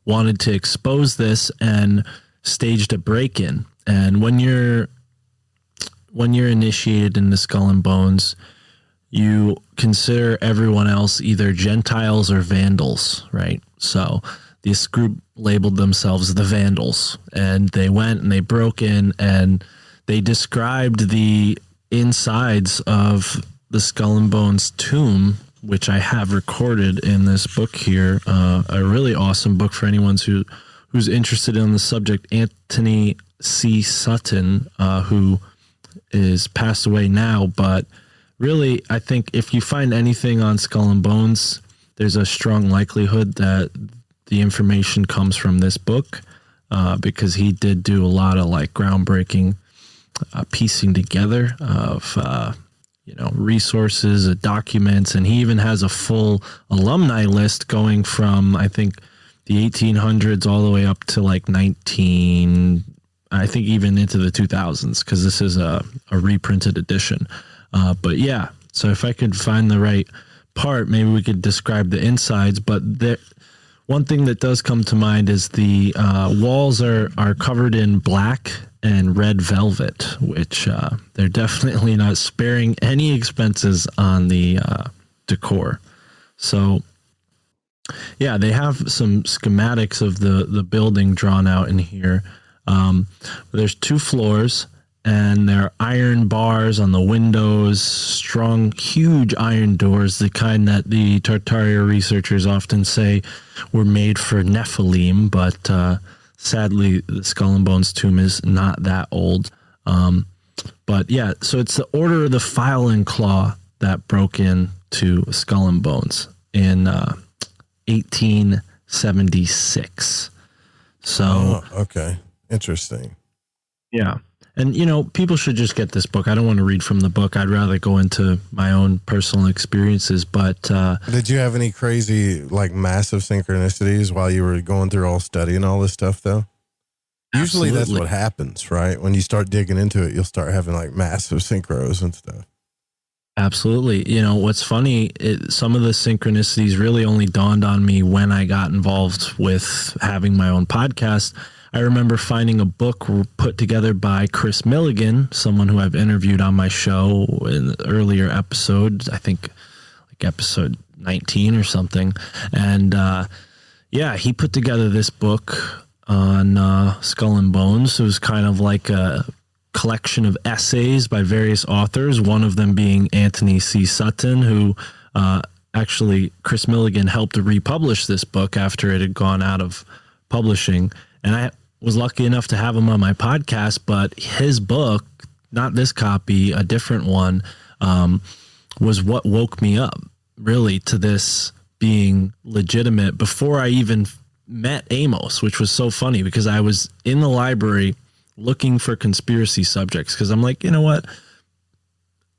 Speaker 8: wanted to expose this and staged a break-in. And when you're initiated into Skull and Bones, you consider everyone else either Gentiles or Vandals, right? So this group labeled themselves the Vandals, and they went and they broke in and they described the insides of the Skull and Bones tomb, which I have recorded in this book here, a really awesome book for anyone who's interested in the subject. Anthony C. Sutton, who is passed away now, but really, I think if you find anything on Skull and Bones, there's a strong likelihood that the information comes from this book, because he did do a lot of like groundbreaking piecing together of you know, resources, documents, and he even has a full alumni list going from, I think, the 1800s all the way up to like I think even into the 2000s, because this is a reprinted edition. But yeah, so if I could find the right part, maybe we could describe the insides. But one thing that does come to mind is the walls are covered in black and red velvet, which they're definitely not sparing any expenses on the decor. So yeah, they have some schematics of the building drawn out in here. There's 2 floors, and there are iron bars on the windows, strong, huge iron doors, the kind that the Tartaria researchers often say were made for Nephilim, but sadly, the Skull and Bones tomb is not that old. But yeah, so it's the Order of the File and Claw that broke into Skull and Bones in 1876. So
Speaker 5: okay. Interesting.
Speaker 8: Yeah. And, you know, people should just get this book. I don't want to read from the book. I'd rather go into my own personal experiences. But
Speaker 5: did you have any crazy, like, massive synchronicities while you were going through all studying all this stuff, though? Usually that's what happens, right? When you start digging into it, you'll start having, like, massive synchros and stuff.
Speaker 8: Absolutely. You know, what's funny, some of the synchronicities really only dawned on me when I got involved with having my own podcast. I remember finding a book put together by Chris Milligan, someone who I've interviewed on my show in the earlier episodes, I think like episode 19 or something. And yeah, he put together this book on Skull and Bones. It was kind of like a collection of essays by various authors, one of them being Anthony C. Sutton, who actually Chris Milligan helped to republish this book after it had gone out of publishing. And I was lucky enough to have him on my podcast, but his book, not this copy, a different one, was what woke me up really to this being legitimate before I even met Amos, which was so funny because I was in the library looking for conspiracy subjects because I'm like, you know what?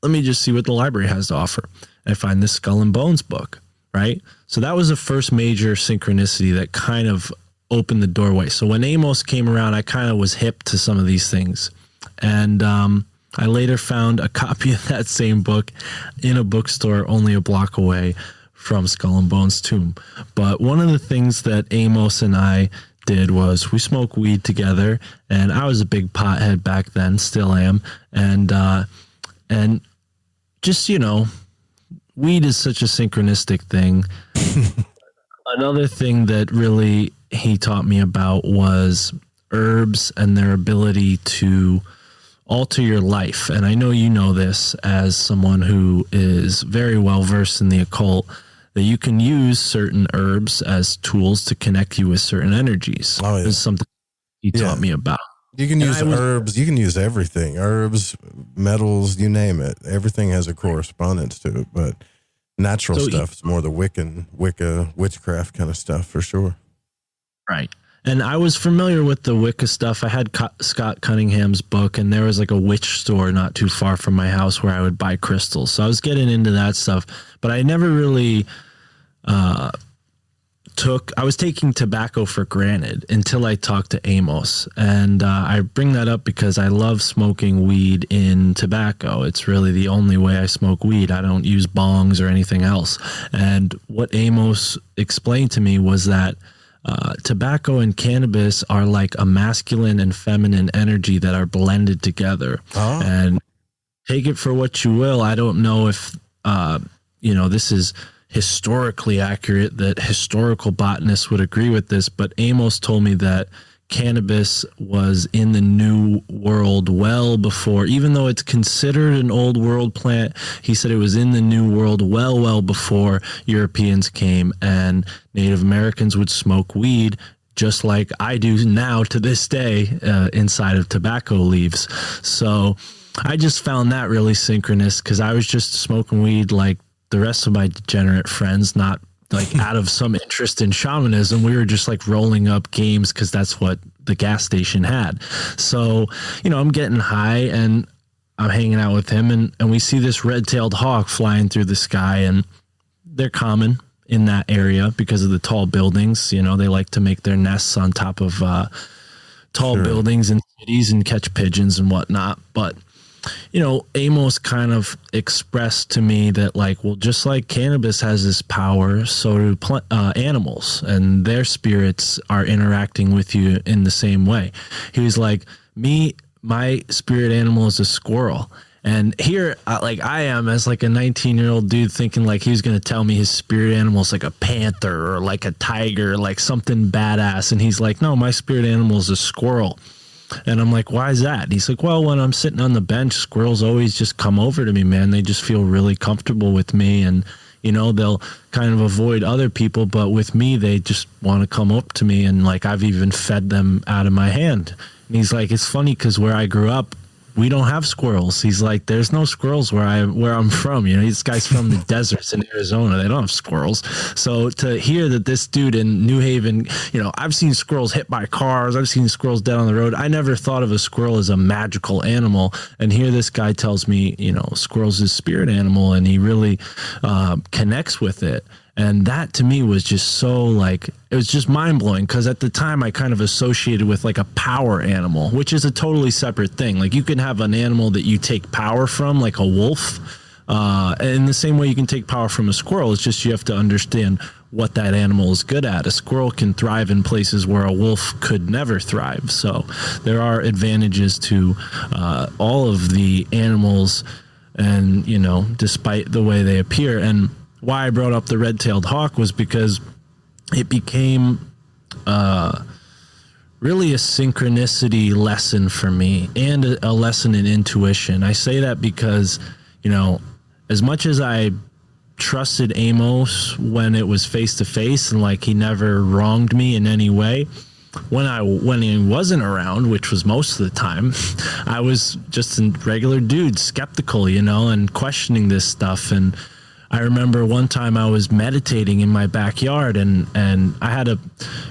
Speaker 8: Let me just see what the library has to offer. And I find this Skull and Bones book, right? So that was the first major synchronicity that kind of opened the doorway. So when Amos came around, I kind of was hip to some of these things. And I later found a copy of that same book in a bookstore only a block away from Skull and Bones' tomb. But one of the things that Amos and I did was we smoked weed together, and I was a big pothead back then, still am. And just, weed is such a synchronistic thing. Another thing that really he taught me about was herbs and their ability to alter your life. And I know you know this as someone who is very well versed in the occult, that you can use certain herbs as tools to connect you with certain energies.
Speaker 5: Oh, yeah.
Speaker 8: It's something he taught me about.
Speaker 5: You can use herbs. You can use everything. Herbs, metals, you name it. Everything has a correspondence to it. But natural stuff is more the Wicca, witchcraft kind of stuff for sure.
Speaker 8: Right. And I was familiar with the Wicca stuff. I had Scott Cunningham's book, and there was like a witch store not too far from my house where I would buy crystals. So I was getting into that stuff, but I never really I was taking tobacco for granted until I talked to Amos. And I bring that up because I love smoking weed in tobacco. It's really the only way I smoke weed. I don't use bongs or anything else. And what Amos explained to me was that tobacco and cannabis are like a masculine and feminine energy that are blended together. Oh. And take it for what you will. I don't know if, this is historically accurate, that historical botanists would agree with this, but Amos told me that cannabis was in the New World well before, even though it's considered an old world plant, he said it was in the New World well before Europeans came, and Native Americans would smoke weed just like I do now to this day inside of tobacco leaves. So I just found that really synchronous because I was just smoking weed like the rest of my degenerate friends, not like out of some interest in shamanism. We were just like rolling up games because that's what the gas station had. So, I'm getting high and I'm hanging out with him, and we see this red-tailed hawk flying through the sky, and they're common in that area because of the tall buildings. They like to make their nests on top of tall buildings in cities and catch pigeons and whatnot. But Amos kind of expressed to me that, just like cannabis has this power, so do animals, and their spirits are interacting with you in the same way. He was like, my spirit animal is a squirrel. And here, I am as like a 19-year-old dude thinking like he was going to tell me his spirit animal is like a panther or like a tiger, like something badass. And he's like, no, my spirit animal is a squirrel. And I'm like, why is that? And he's like, well, when I'm sitting on the bench, squirrels always just come over to me, man. They just feel really comfortable with me. And, they'll kind of avoid other people. But with me, they just want to come up to me. And I've even fed them out of my hand. And he's like, it's funny because where I grew up, we don't have squirrels. He's like, there's no squirrels where I'm from. This guy's from the deserts in Arizona. They don't have squirrels. So to hear that this dude in New Haven, I've seen squirrels hit by cars. I've seen squirrels dead on the road. I never thought of a squirrel as a magical animal. And here this guy tells me, squirrel's his spirit animal, and he really connects with it. And that to me was just so it was just mind blowing because at the time I kind of associated with a power animal, which is a totally separate thing. You can have an animal that you take power from, like a wolf. In the same way you can take power from a squirrel. It's just you have to understand what that animal is good at. A squirrel can thrive in places where a wolf could never thrive. So there are advantages to all of the animals, and despite the way they appear. And why I brought up the red-tailed hawk was because it became really a synchronicity lesson for me and a lesson in intuition. I say that because, as much as I trusted Amos when it was face-to-face and he never wronged me in any way, when he wasn't around, which was most of the time, I was just a regular dude, skeptical, and questioning this stuff. And I remember one time I was meditating in my backyard, and I had a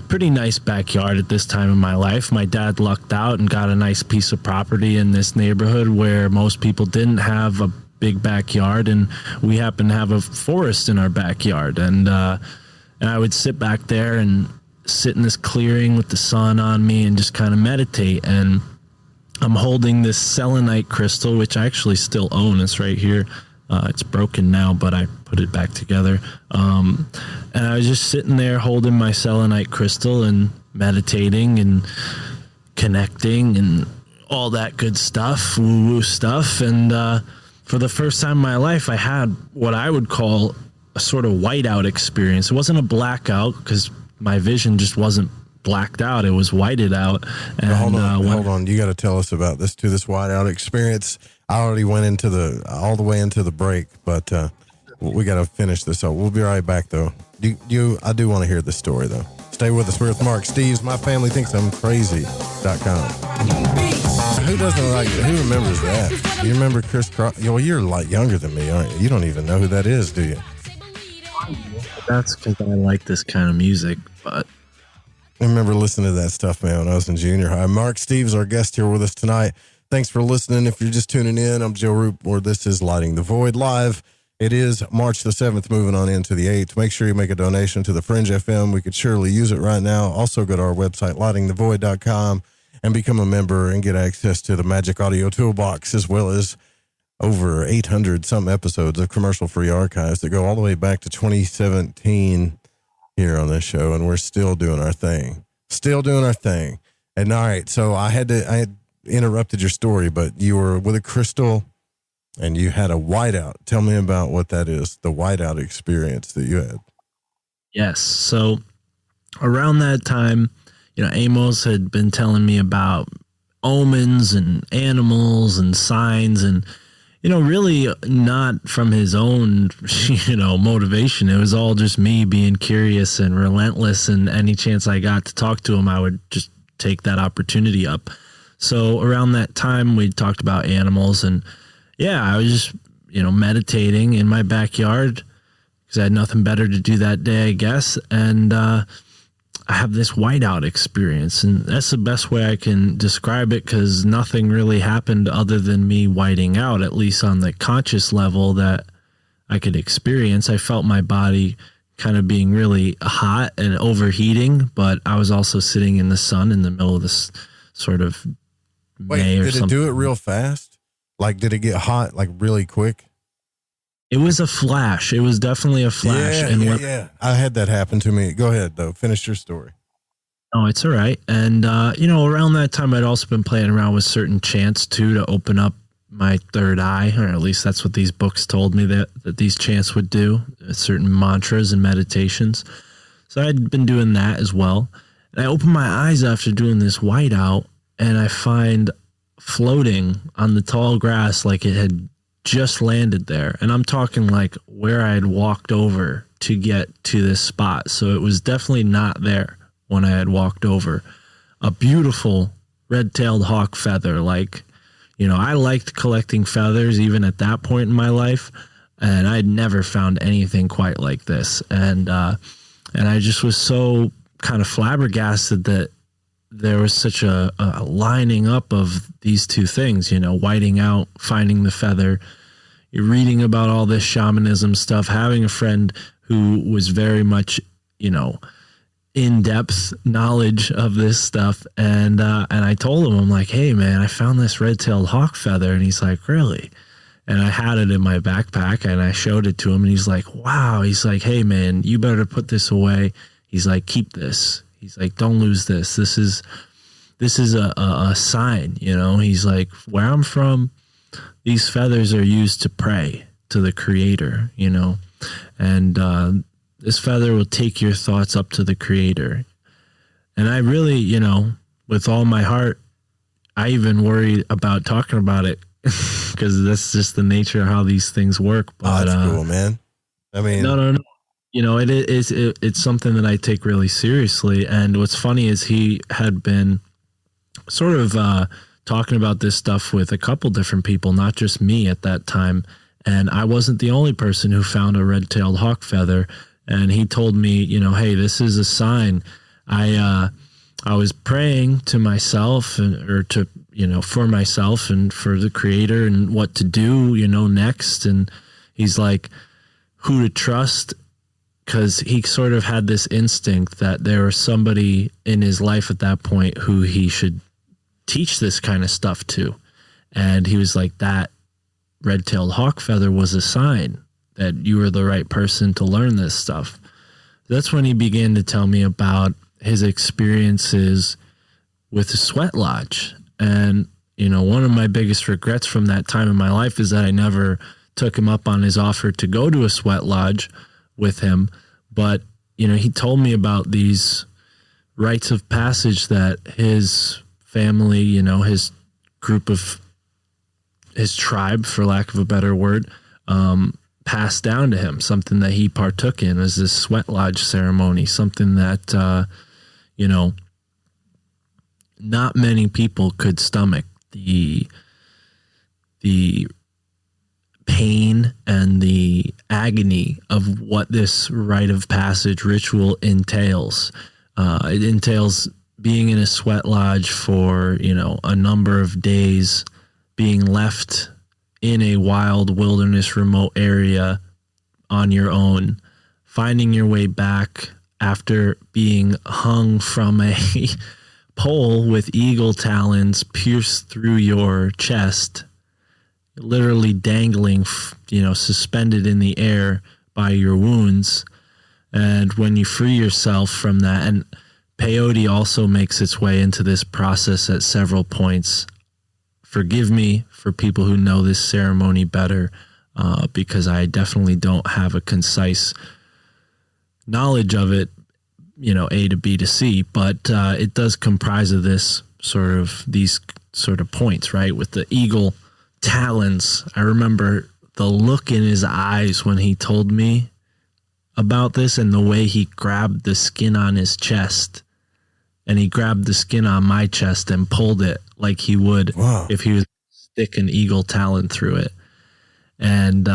Speaker 8: pretty nice backyard at this time in my life. My dad lucked out and got a nice piece of property in this neighborhood where most people didn't have a big backyard, and we happened to have a forest in our backyard. And I would sit back there and sit in this clearing with the sun on me and just kind of meditate. And I'm holding this selenite crystal, which I actually still own. It's right here. It's broken now, but I put it back together. And I was just sitting there holding my selenite crystal and meditating and connecting and all that good stuff, woo-woo stuff. And for the first time in my life, I had what I would call a sort of whiteout experience. It wasn't a blackout because my vision just wasn't blacked out. It was whited out. And
Speaker 5: hold on. You got to tell us about this whiteout experience. I already went all the way into the break, but we got to finish this up. We'll be right back, though. I do want to hear the story, though. Stay with us. We're with Mark Steeves. My family thinks I'm crazy.com. Who doesn't like it? Who remembers that? You remember Chris Cross? Well, you're a lot younger than me, aren't you? You don't even know who that is, do you?
Speaker 8: That's because I like this kind of music, but
Speaker 5: I remember listening to that stuff, man, when I was in junior high. Mark Steeves, our guest here with us tonight. Thanks for listening. If you're just tuning in, I'm Joe Rootmore. This is Lighting the Void Live. It is March the 7th, moving on into the 8th. Make sure you make a donation to the Fringe FM. We could surely use it right now. Also go to our website, lightingthevoid.com, and become a member and get access to the Magic Audio Toolbox, as well as over 800 some episodes of commercial-free archives that go all the way back to 2017 here on this show, and we're still doing our thing. And all right, so I had interrupted your story, but you were with a crystal and you had a whiteout. Tell me about what that is, the whiteout experience that you had.
Speaker 8: Yes. So around that time, Amos had been telling me about omens and animals and signs, and really not from his own, motivation. It was all just me being curious and relentless, and any chance I got to talk to him, I would just take that opportunity up. So around that time, we talked about animals, and I was just, meditating in my backyard because I had nothing better to do that day, I guess. And I have this whiteout experience, and that's the best way I can describe it, because nothing really happened other than me whiting out, at least on the conscious level that I could experience. I felt my body kind of being really hot and overheating, but I was also sitting in the sun in the middle of this sort of May or
Speaker 5: did
Speaker 8: something.
Speaker 5: It do it real fast? Like, did it get hot, like, really quick?
Speaker 8: It was a flash. It was definitely a flash.
Speaker 5: Yeah. I had that happen to me. Go ahead, though. Finish your story.
Speaker 8: Oh, it's all right. And, around that time, I'd also been playing around with certain chants, too, to open up my third eye, or at least that's what these books told me that these chants would do, certain mantras and meditations. So I'd been doing that as well. And I opened my eyes after doing this whiteout, and I find floating on the tall grass like it had just landed there. And I'm talking like where I had walked over to get to this spot. So it was definitely not there when I had walked over. A beautiful red-tailed hawk feather. Like, I liked collecting feathers even at that point in my life, and I'd never found anything quite like this. And I just was so kind of flabbergasted that there was such a lining up of these two things, whiting out, finding the feather. You're reading about all this shamanism stuff, having a friend who was very much, in-depth knowledge of this stuff. And I told him, I'm like, hey, man, I found this red-tailed hawk feather. And he's like, really? And I had it in my backpack, and I showed it to him, and he's like, wow. He's like, hey, man, you better put this away. He's like, keep this. He's like, don't lose this. This is a sign, He's like, where I'm from, these feathers are used to pray to the Creator, and this feather will take your thoughts up to the Creator. And I really, with all my heart, I even worried about talking about it because that's just the nature of how these things work. But
Speaker 5: that's cool, man. I mean,
Speaker 8: no. It's something that I take really seriously. And what's funny is he had been sort of talking about this stuff with a couple different people, not just me at that time. And I wasn't the only person who found a red-tailed hawk feather. And he told me, hey, this is a sign. I was praying to myself for myself and for the Creator and what to do, next. And he's like, who to trust, because he sort of had this instinct that there was somebody in his life at that point who he should teach this kind of stuff to. And he was like, that red-tailed hawk feather was a sign that you were the right person to learn this stuff. That's when he began to tell me about his experiences with the sweat lodge. And, you know, one of my biggest regrets from that time in my life is that I never took him up on his offer to go to a sweat lodge with him. But, you know, he told me about these rites of passage that his family, you know, his group of, his tribe, for lack of a better word, passed down to him, something that he partook in as this sweat lodge ceremony, something that, you know, not many people could stomach. The pain and the agony of what this rite of passage ritual entails. It entails being in a sweat lodge for, you know, a number of days, being left in a wild wilderness remote area on your own, finding your way back after being hung from a pole with eagle talons pierced through your chest, literally dangling, you know, suspended in the air by your wounds. And when you free yourself from that, and peyote also makes its way into this process at several points. Forgive me for people who know this ceremony better, because I definitely don't have a concise knowledge of it, you know, A to B to C, but it does comprise of these sort of points, right? With the eagle talons. I remember the look in his eyes when he told me about this, and the way he grabbed the skin on his chest, and he grabbed the skin on my chest and pulled it like he would if he was sticking eagle talon through it. And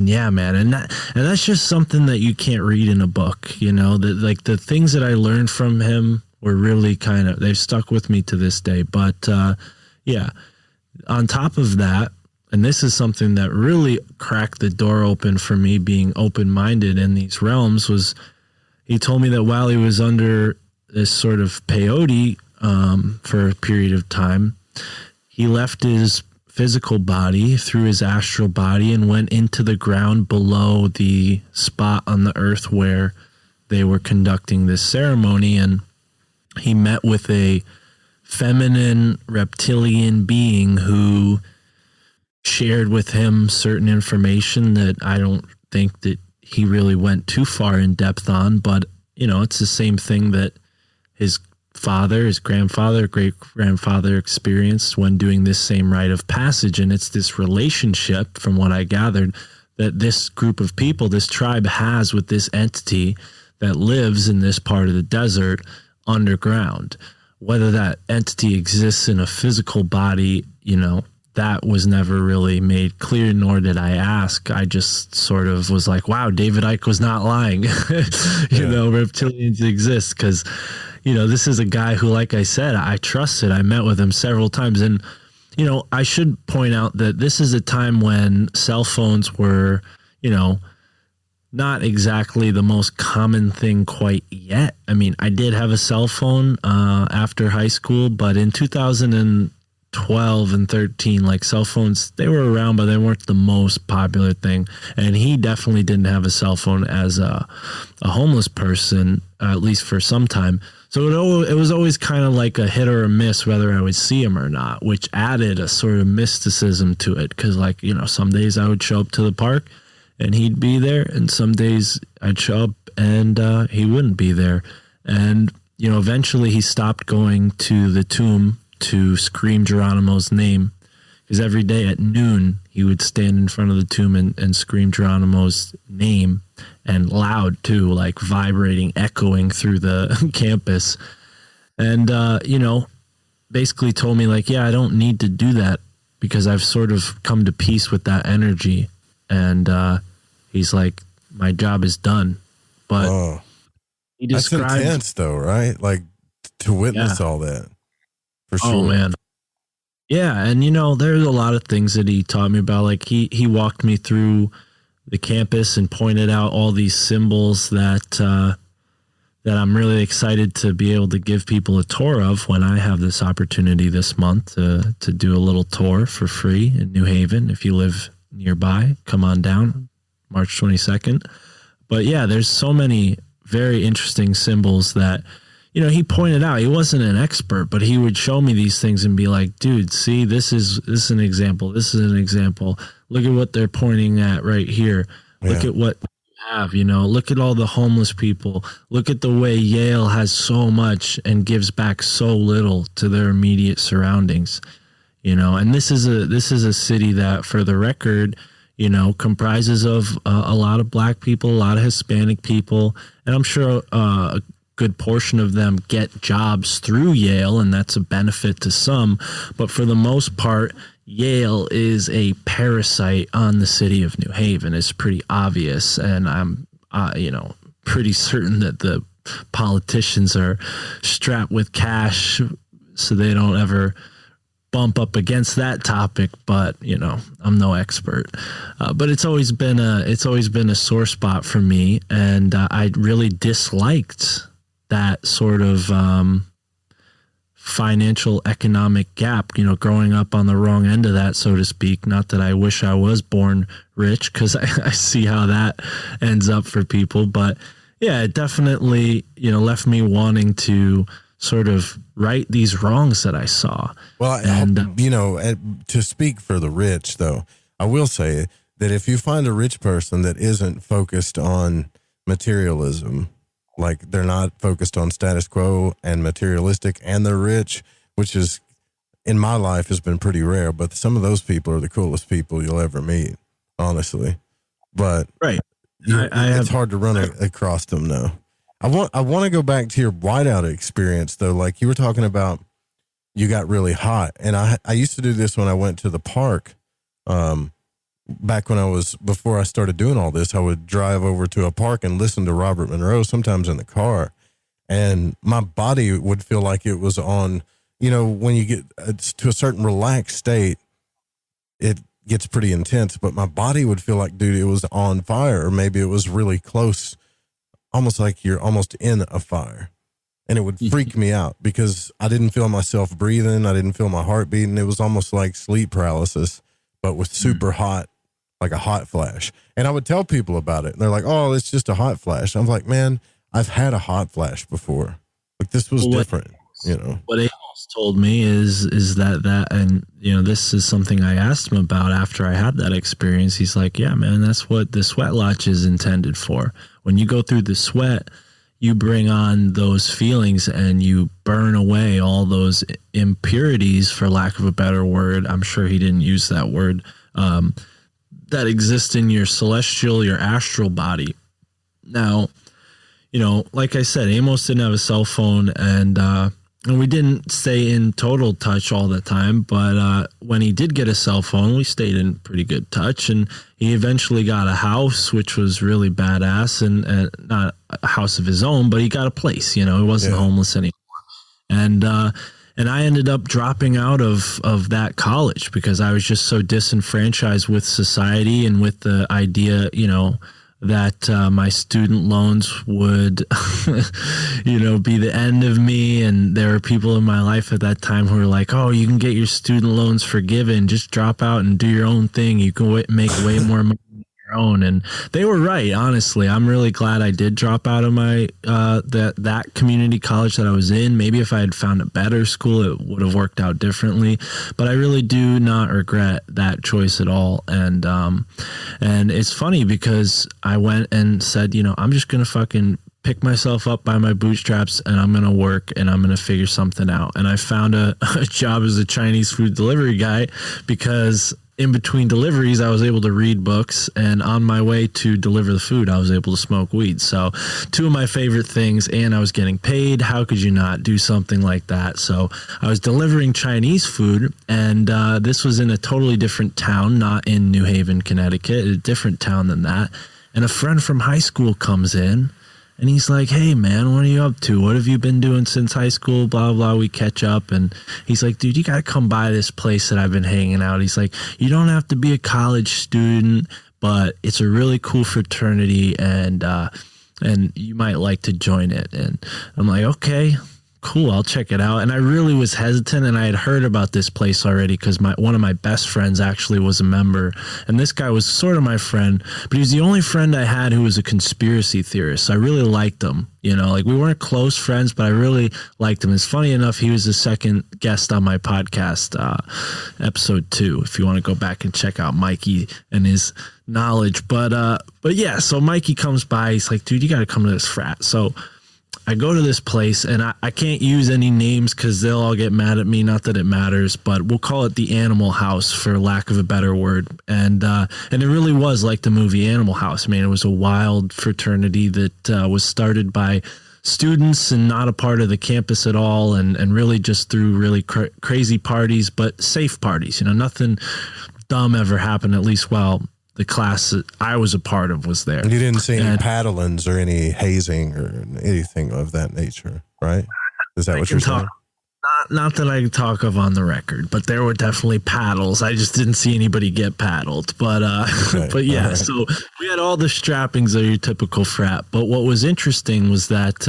Speaker 8: yeah, man. And that's just something that you can't read in a book, you know, that like the things that I learned from him were really they've stuck with me to this day. But, yeah, on top of that, and this is something that really cracked the door open for me being open-minded in these realms, was he told me that while he was under this sort of peyote, for a period of time, he left his physical body through his astral body and went into the ground below the spot on the earth where they were conducting this ceremony. And he met with a feminine reptilian being who shared with him certain information that I don't think that he really went too far in depth on, but, you know, it's the same thing that his father, his grandfather, great-grandfather experienced when doing this same rite of passage. And it's this relationship, from what I gathered, that this group of people, this tribe, has with this entity that lives in this part of the desert underground. Whether that entity exists in a physical body, you know, that was never really made clear, nor did I ask. I just sort of was like, wow, David Icke was not lying. You know, reptilians exist, because, you know, this is a guy who, like I said, I trusted. I met with him several times. And, you know, I should point out that this is a time when cell phones were, you know, not exactly the most common thing quite yet. I mean, I did have a cell phone after high school, but in 2012 and 13, like, cell phones, they were around, but they weren't the most popular thing. And he definitely didn't have a cell phone as a homeless person, at least for some time. So it was always kind of like a hit or a miss whether I would see him or not, which added a sort of mysticism to it. Because, like, you know, some days I would show up to the park and he'd be there, and some days I'd show up and he wouldn't be there. And, you know, eventually he stopped going to the tomb to scream Geronimo's name, because every day at noon he would stand in front of the tomb and scream Geronimo's name, and loud too, like vibrating, echoing through the campus. And, you know, basically told me, like, yeah, I don't need to do that because I've sort of come to peace with that energy. And he's like, my job is done. But he described,
Speaker 5: that's intense though, right? Like, to witness all that. For sure.
Speaker 8: Oh, man. Yeah, and, you know, there's a lot of things that he taught me about. Like, he walked me through the campus and pointed out all these symbols that I'm really excited to be able to give people a tour of when I have this opportunity this month to do a little tour for free in New Haven. If you live nearby, come on down, March 22nd. But yeah, there's so many very interesting symbols that, he pointed out. He wasn't an expert, but he would show me these things and be like, dude, see, this is an example. This is an example. Look at what they're pointing at right here. Look at what have, look at all the homeless people. Look at the way Yale has so much and gives back so little to their immediate surroundings, and this is a city that, for the record, comprises of a lot of Black people, a lot of Hispanic people, and I'm sure a good portion of them get jobs through Yale, and that's a benefit to some. But for the most part, Yale is a parasite on the city of New Haven. It's pretty obvious, and I'm, pretty certain that the politicians are strapped with cash so they don't ever bump up against that topic. But I'm no expert. But it's always been a sore spot for me, and I really disliked that sort of financial economic gap, growing up on the wrong end of that, so to speak. Not that I wish I was born rich, because I see how that ends up for people. But yeah, it definitely, left me wanting to sort of right these wrongs that I saw.
Speaker 5: Well, to speak for the rich, though, I will say that if you find a rich person that isn't focused on materialism, like they're not focused on status quo and materialistic, and they're rich, which is, in my life, has been pretty rare. But some of those people are the coolest people you'll ever meet, honestly. But
Speaker 8: right,
Speaker 5: it's hard to run across them, though. I want to go back to your whiteout experience, though. Like you were talking about, you got really hot, and I used to do this when I went to the park. Back before I started doing all this, I would drive over to a park and listen to Robert Monroe, sometimes in the car, and my body would feel like it was on, when you get to a certain relaxed state, it gets pretty intense, but my body would feel like, dude, it was on fire, or maybe it was really close, almost like you're almost in a fire. And it would freak me out because I didn't feel myself breathing. I didn't feel my heart beating. It was almost like sleep paralysis, but with super hot, like a hot flash. And I would tell people about it. And they're like, oh, it's just a hot flash. I'm like, man, I've had a hot flash before. Like this was different,
Speaker 8: What Amos told me is that, and, this is something I asked him about after I had that experience. He's like, yeah, man, that's what the sweat lodge is intended for. When you go through the sweat, you bring on those feelings and you burn away all those impurities, for lack of a better word. I'm sure he didn't use that word, that exist in your celestial, your astral body. Now, like I said, Amos didn't have a cell phone, and we didn't stay in total touch all the time. But when he did get a cell phone, we stayed in pretty good touch, and he eventually got a house, which was really badass, and not a house of his own, but he got a place. He wasn't homeless anymore, and I ended up dropping out of that college because I was just so disenfranchised with society and with the idea, that my student loans would, be the end of me. And there were people in my life at that time who were like, oh, you can get your student loans forgiven. Just drop out and do your own thing. You can make way more money on your own. And they were right, honestly. I'm really glad I did drop out of my that community college that I was in. Maybe if I had found a better school, it would have worked out differently. But I really do not regret that choice at all. And it's funny because I went and said, I'm just going to fucking pick myself up by my bootstraps, and I'm going to work, and I'm going to figure something out. And I found a job as a Chinese food delivery guy because in between deliveries, I was able to read books, and on my way to deliver the food, I was able to smoke weed. So 2 of my favorite things, and I was getting paid. How could you not do something like that? So I was delivering Chinese food, and this was in a totally different town, not in New Haven, Connecticut, a different town than that. And a friend from high school comes in, and he's like, hey, man, what are you up to? What have you been doing since high school? Blah, blah. We catch up. And he's like, dude, you got to come by this place that I've been hanging out. He's like, you don't have to be a college student, but it's a really cool fraternity, and you might like to join it. And I'm like, okay, cool, I'll check it out. And I really was hesitant, and I had heard about this place already because one of my best friends actually was a member, and this guy was sort of my friend, but he was the only friend I had who was a conspiracy theorist. So I really liked him. Like we weren't close friends, but I really liked him. It's funny enough, he was the second guest on my podcast, episode 2, if you want to go back and check out Mikey and his knowledge. But yeah, so Mikey comes by, he's like, dude, you got to come to this frat. So I go to this place, and I can't use any names because they'll all get mad at me. Not that it matters, but we'll call it the Animal House for lack of a better word. And it really was like the movie Animal House. I mean, it was a wild fraternity that was started by students and not a part of the campus at all, and really just through really crazy parties, but safe parties. Nothing dumb ever happened, at least while the class that I was a part of was there.
Speaker 5: You didn't see any paddlings or any hazing or anything of that nature, right? Is that what you're saying?
Speaker 8: Not that I can talk of on the record, but there were definitely paddles. I just didn't see anybody get paddled. But
Speaker 5: right.
Speaker 8: But yeah,
Speaker 5: right.
Speaker 8: So we had all the strappings of your typical frat. But what was interesting was that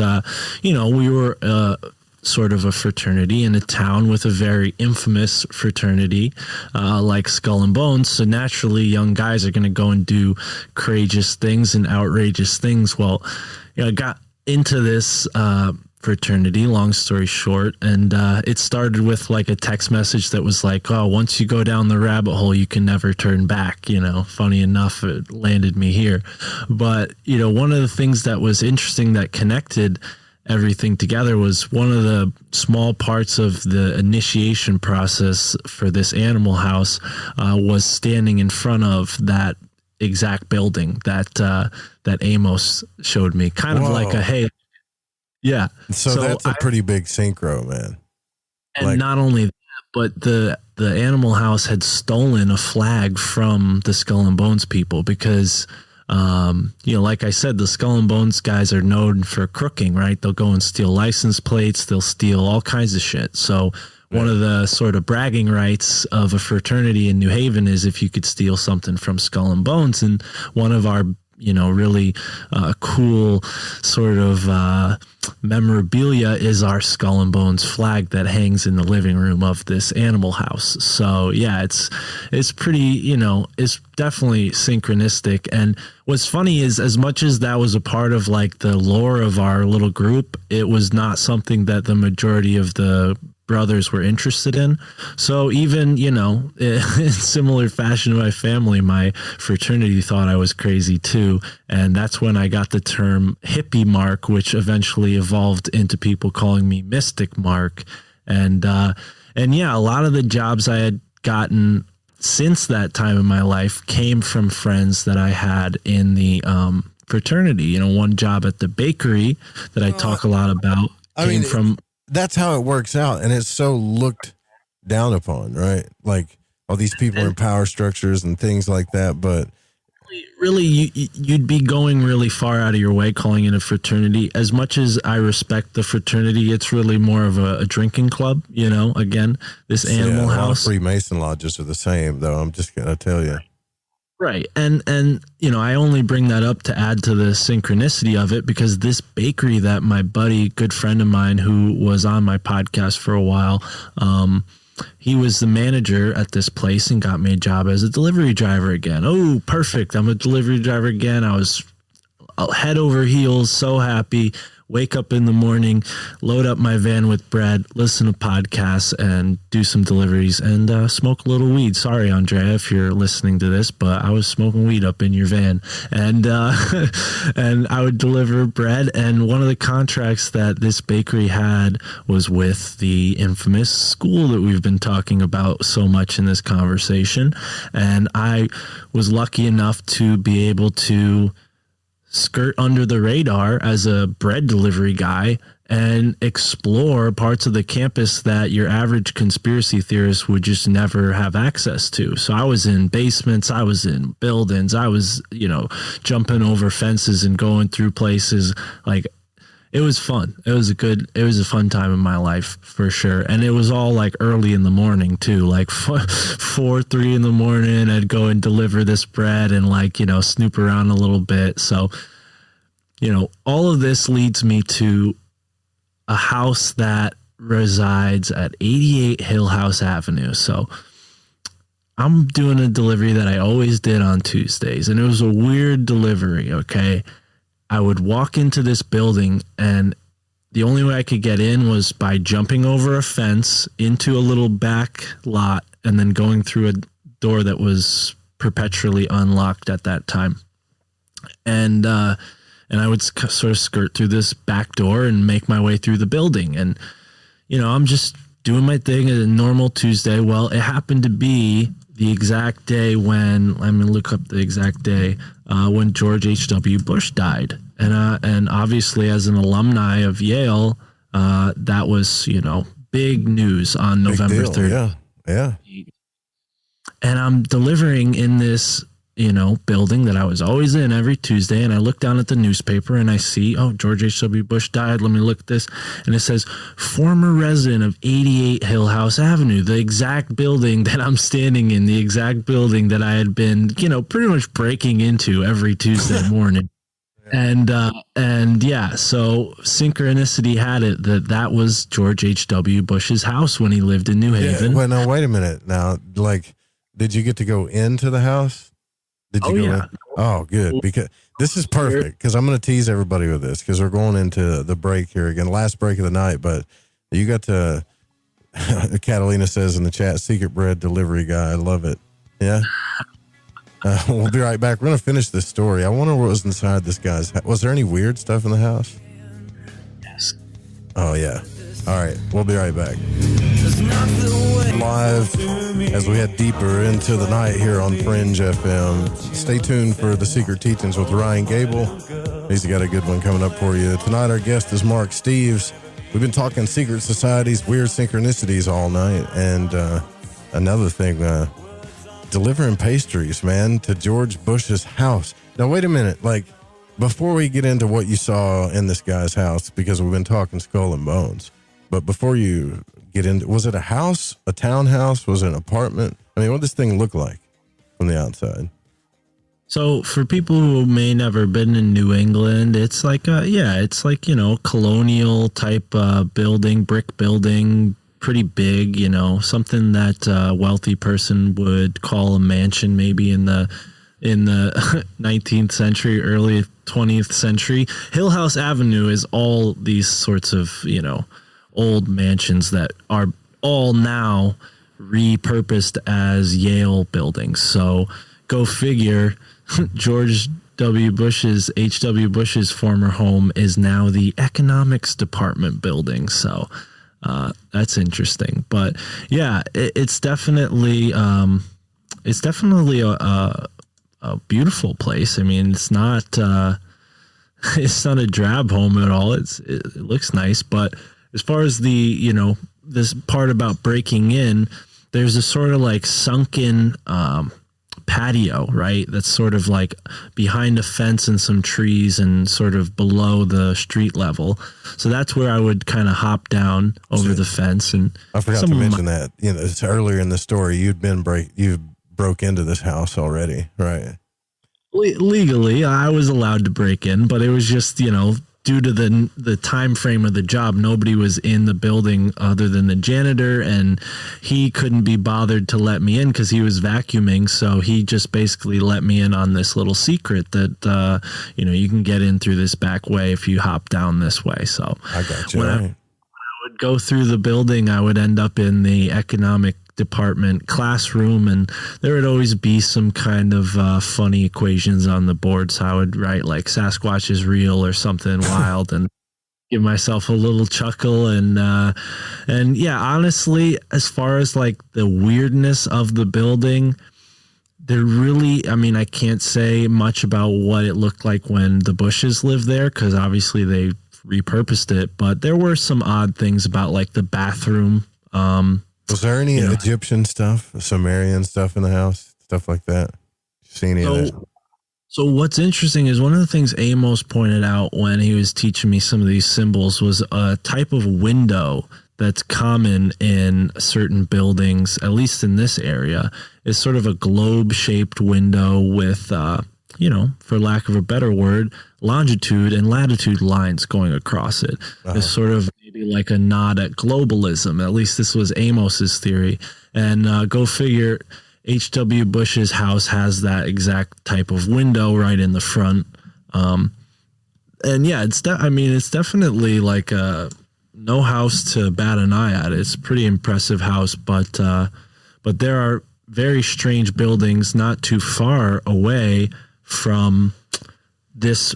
Speaker 8: we were sort of a fraternity in a town with a very infamous fraternity like Skull and Bones. So naturally, young guys are going to go and do courageous things and outrageous things. Well, I got into this fraternity, long story short, and it started with like a text message that was like, oh, once you go down the rabbit hole, you can never turn back. Funny enough, it landed me here. But, one of the things that was interesting that connected everything together was one of the small parts of the initiation process for this Animal House was standing in front of that exact building that Amos showed me, kind of like a, hey, yeah.
Speaker 5: So that's a pretty big synchro, man.
Speaker 8: And not only that, but the Animal House had stolen a flag from the Skull and Bones people because like I said, the Skull and Bones guys are known for crooking, right? They'll go and steal license plates. They'll steal all kinds of shit. So one of the sort of bragging rights of a fraternity in New Haven is if you could steal something from Skull and Bones. And one of our, really cool sort of memorabilia is our Skull and Bones flag that hangs in the living room of this Animal House. So yeah, it's pretty, it's definitely synchronistic. And what's funny is, as much as that was a part of like the lore of our little group, it was not something that the majority of the brothers were interested in. So even, in similar fashion to my family, my fraternity thought I was crazy too. And that's when I got the term hippie Mark, which eventually evolved into people calling me Mystic Mark. And yeah, a lot of the jobs I had gotten since that time in my life came from friends that I had in the fraternity. One job at the bakery that I talk a lot about came from...
Speaker 5: That's how it works out, and it's so looked down upon, right? Like all these people in power structures and things like that. But
Speaker 8: really, you'd be going really far out of your way calling it a fraternity. As much as I respect the fraternity, it's really more of a drinking club. Again, this Animal House.
Speaker 5: Freemason lodges are the same, though. I'm just gonna tell you.
Speaker 8: Right. And I only bring that up to add to the synchronicity of it because this bakery that my buddy, good friend of mine who was on my podcast for a while, he was the manager at this place and got me a job as a delivery driver again. Oh, perfect. I'm a delivery driver again. I was head over heels, so happy. Wake up in the morning, load up my van with bread, listen to podcasts, and do some deliveries and smoke a little weed. Sorry, Andrea, if you're listening to this, but I was smoking weed up in your van. And and I would deliver bread. And one of the contracts that this bakery had was with the infamous school that we've been talking about so much in this conversation. And I was lucky enough to be able to skirt under the radar as a bread delivery guy and explore parts of the campus that your average conspiracy theorist would just never have access to. So I was in basements, I was in buildings, I was, jumping over fences and going through places. Like it was fun. It was a fun time in my life for sure. And it was all like early in the morning too, like 3 in the morning. I'd go and deliver this bread and like, you know, snoop around a little bit. So, you know, all of this leads me to a house that resides at 88 Hill House Avenue. So I'm doing a delivery that I always did on Tuesdays, and it was a weird delivery. Okay. I would walk into this building, and the only way I could get in was by jumping over a fence into a little back lot and then going through a door that was perpetually unlocked at that time. And I would sort of skirt through this back door and make my way through the building. And, you know, I'm just doing my thing at a normal Tuesday. Well, it happened to be the exact day when, I'm going to look up the exact day, when George H.W. Bush died. And obviously as an alumni of Yale, that was, you know, big news on November 3rd.
Speaker 5: Yeah.
Speaker 8: And I'm delivering in this, you know, building that I was always in every Tuesday. And I look down at the newspaper and I see, oh, George H.W. Bush died. Let me look at this. And it says, former resident of 88 Hill House Avenue, the exact building that I'm standing in, the exact building that I had been, you know, pretty much breaking into every Tuesday morning. And yeah, so synchronicity had it that was George H.W. Bush's house when he lived in New Haven.
Speaker 5: Well, now, wait a minute. Now, like, did you get to go into the house? Did you go in? Oh, good. Because this is perfect, because I'm going to tease everybody with this, because we're going into the break here again, last break of the night, but you got to, Catalina says in the chat, secret bread delivery guy. I love it. Yeah. We'll be right back. We're going to finish this story. I wonder what was inside this guy's house. Was there any weird stuff in the house?
Speaker 8: Yes.
Speaker 5: Oh, yeah. All right. We'll be right back. Live as we head deeper into the night here on Fringe FM. Stay tuned for The Secret Teachings with Ryan Gable. He's got a good one coming up for you. Tonight, our guest is Mark Steeves. We've been talking secret societies, weird synchronicities all night. And another thing, delivering pastries, man, to George Bush's house. Now, wait a minute. Like, before we get into what you saw in this guy's house, because we've been talking skull and bones, but before you get into, was it a house, a townhouse? Was it an apartment? I mean, what does this thing look like from the outside?
Speaker 8: So for people who may never been in New England, it's like, it's like, you know, colonial type building, brick building, pretty big, you know, something that a wealthy person would call a mansion, maybe in the 19th century, early 20th century. Hill House Avenue is all these sorts of, you know, old mansions that are all now repurposed as Yale buildings. So go figure, George W. Bush's, H.W. Bush's former home is now the economics department building. So that's interesting. But yeah, it's definitely a beautiful place. I mean, it's not a drab home at all. It looks nice, but as far as the, you know, this part about breaking in, there's a sort of like sunken patio, right? That's sort of like behind a fence and some trees and sort of below the street level. So that's where I would kind of hop down over the fence. And
Speaker 5: I forgot to mention that, you know, it's earlier in the story, you broke into this house already, right?
Speaker 8: Legally, I was allowed to break in, but it was just, you know, due to the time frame of the job, nobody was in the building other than the janitor, and he couldn't be bothered to let me in because he was vacuuming. So he just basically let me in on this little secret that, you know, you can get in through this back way if you hop down this way. So
Speaker 5: I got you.
Speaker 8: When I would go through the building, I would end up in the economic department classroom, and there would always be some kind of funny equations on the board. So I would write like Sasquatch is real or something wild and give myself a little chuckle. And yeah, honestly, as far as like the weirdness of the building, there really, I mean, I can't say much about what it looked like when the Bushes lived there, because obviously they repurposed it, but there were some odd things about like the bathroom.
Speaker 5: Was there any Egyptian stuff, Sumerian stuff in the house, stuff like that? You see any of that?
Speaker 8: So what's interesting is one of the things Amos pointed out when he was teaching me some of these symbols was a type of window that's common in certain buildings, at least in this area, is sort of a globe-shaped window with, for lack of a better word, longitude and latitude lines going across it. It's sort of maybe like a nod at globalism. At least this was Amos's theory. And go figure, H.W. Bush's house has that exact type of window right in the front. And yeah, it's definitely like no house to bat an eye at. It's a pretty impressive house, but there are very strange buildings not too far away from this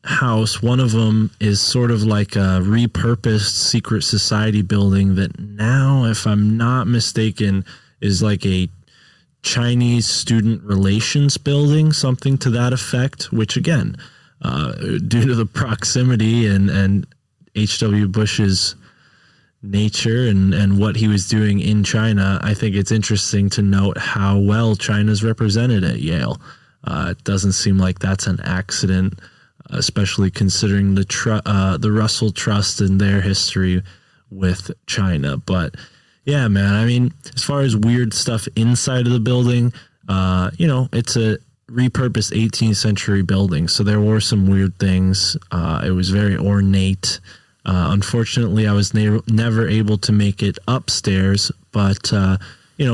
Speaker 8: house. One of them is sort of like a repurposed secret society building that now, if I'm not mistaken, is like a Chinese student relations building, something to that effect, which again, due to the proximity and H.W. Bush's nature and what he was doing in China, I think it's interesting to note how well China's represented at Yale. It doesn't seem like that's an accident, especially considering the Russell Trust and their history with China. But yeah, man, I mean, as far as weird stuff inside of the building, it's a repurposed 18th century building. So there were some weird things. It was very ornate. Unfortunately, I was never able to make it upstairs, but,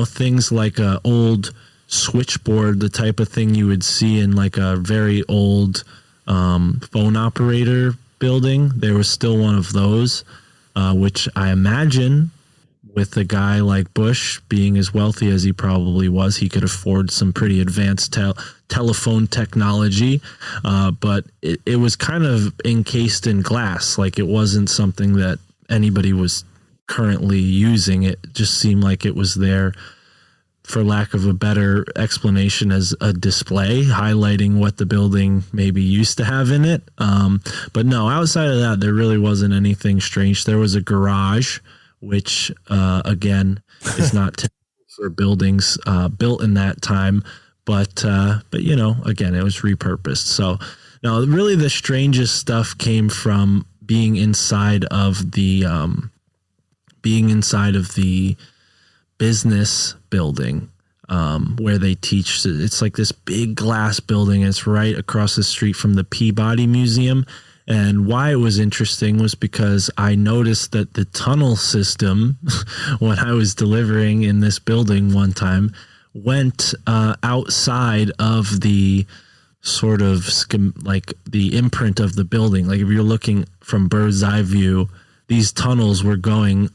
Speaker 8: things like a old switchboard, the type of thing you would see in like a very old phone operator building. There was still one of those, which I imagine with a guy like Bush being as wealthy as he probably was, he could afford some pretty advanced telephone technology. But it was kind of encased in glass. Like it wasn't something that anybody was currently using. It just seemed like it was there, for lack of a better explanation, as a display highlighting what the building maybe used to have in it. But no, outside of that, there really wasn't anything strange. There was a garage, which again is not typical for buildings built in that time, but again, it was repurposed. So now really the strangest stuff came from being inside of the business building where they teach. It's like this big glass building. It's right across the street from the Peabody Museum. And why it was interesting was because I noticed that the tunnel system, when I was delivering in this building one time, went outside of the sort of like the imprint of the building. Like if you're looking from bird's eye view, these tunnels were going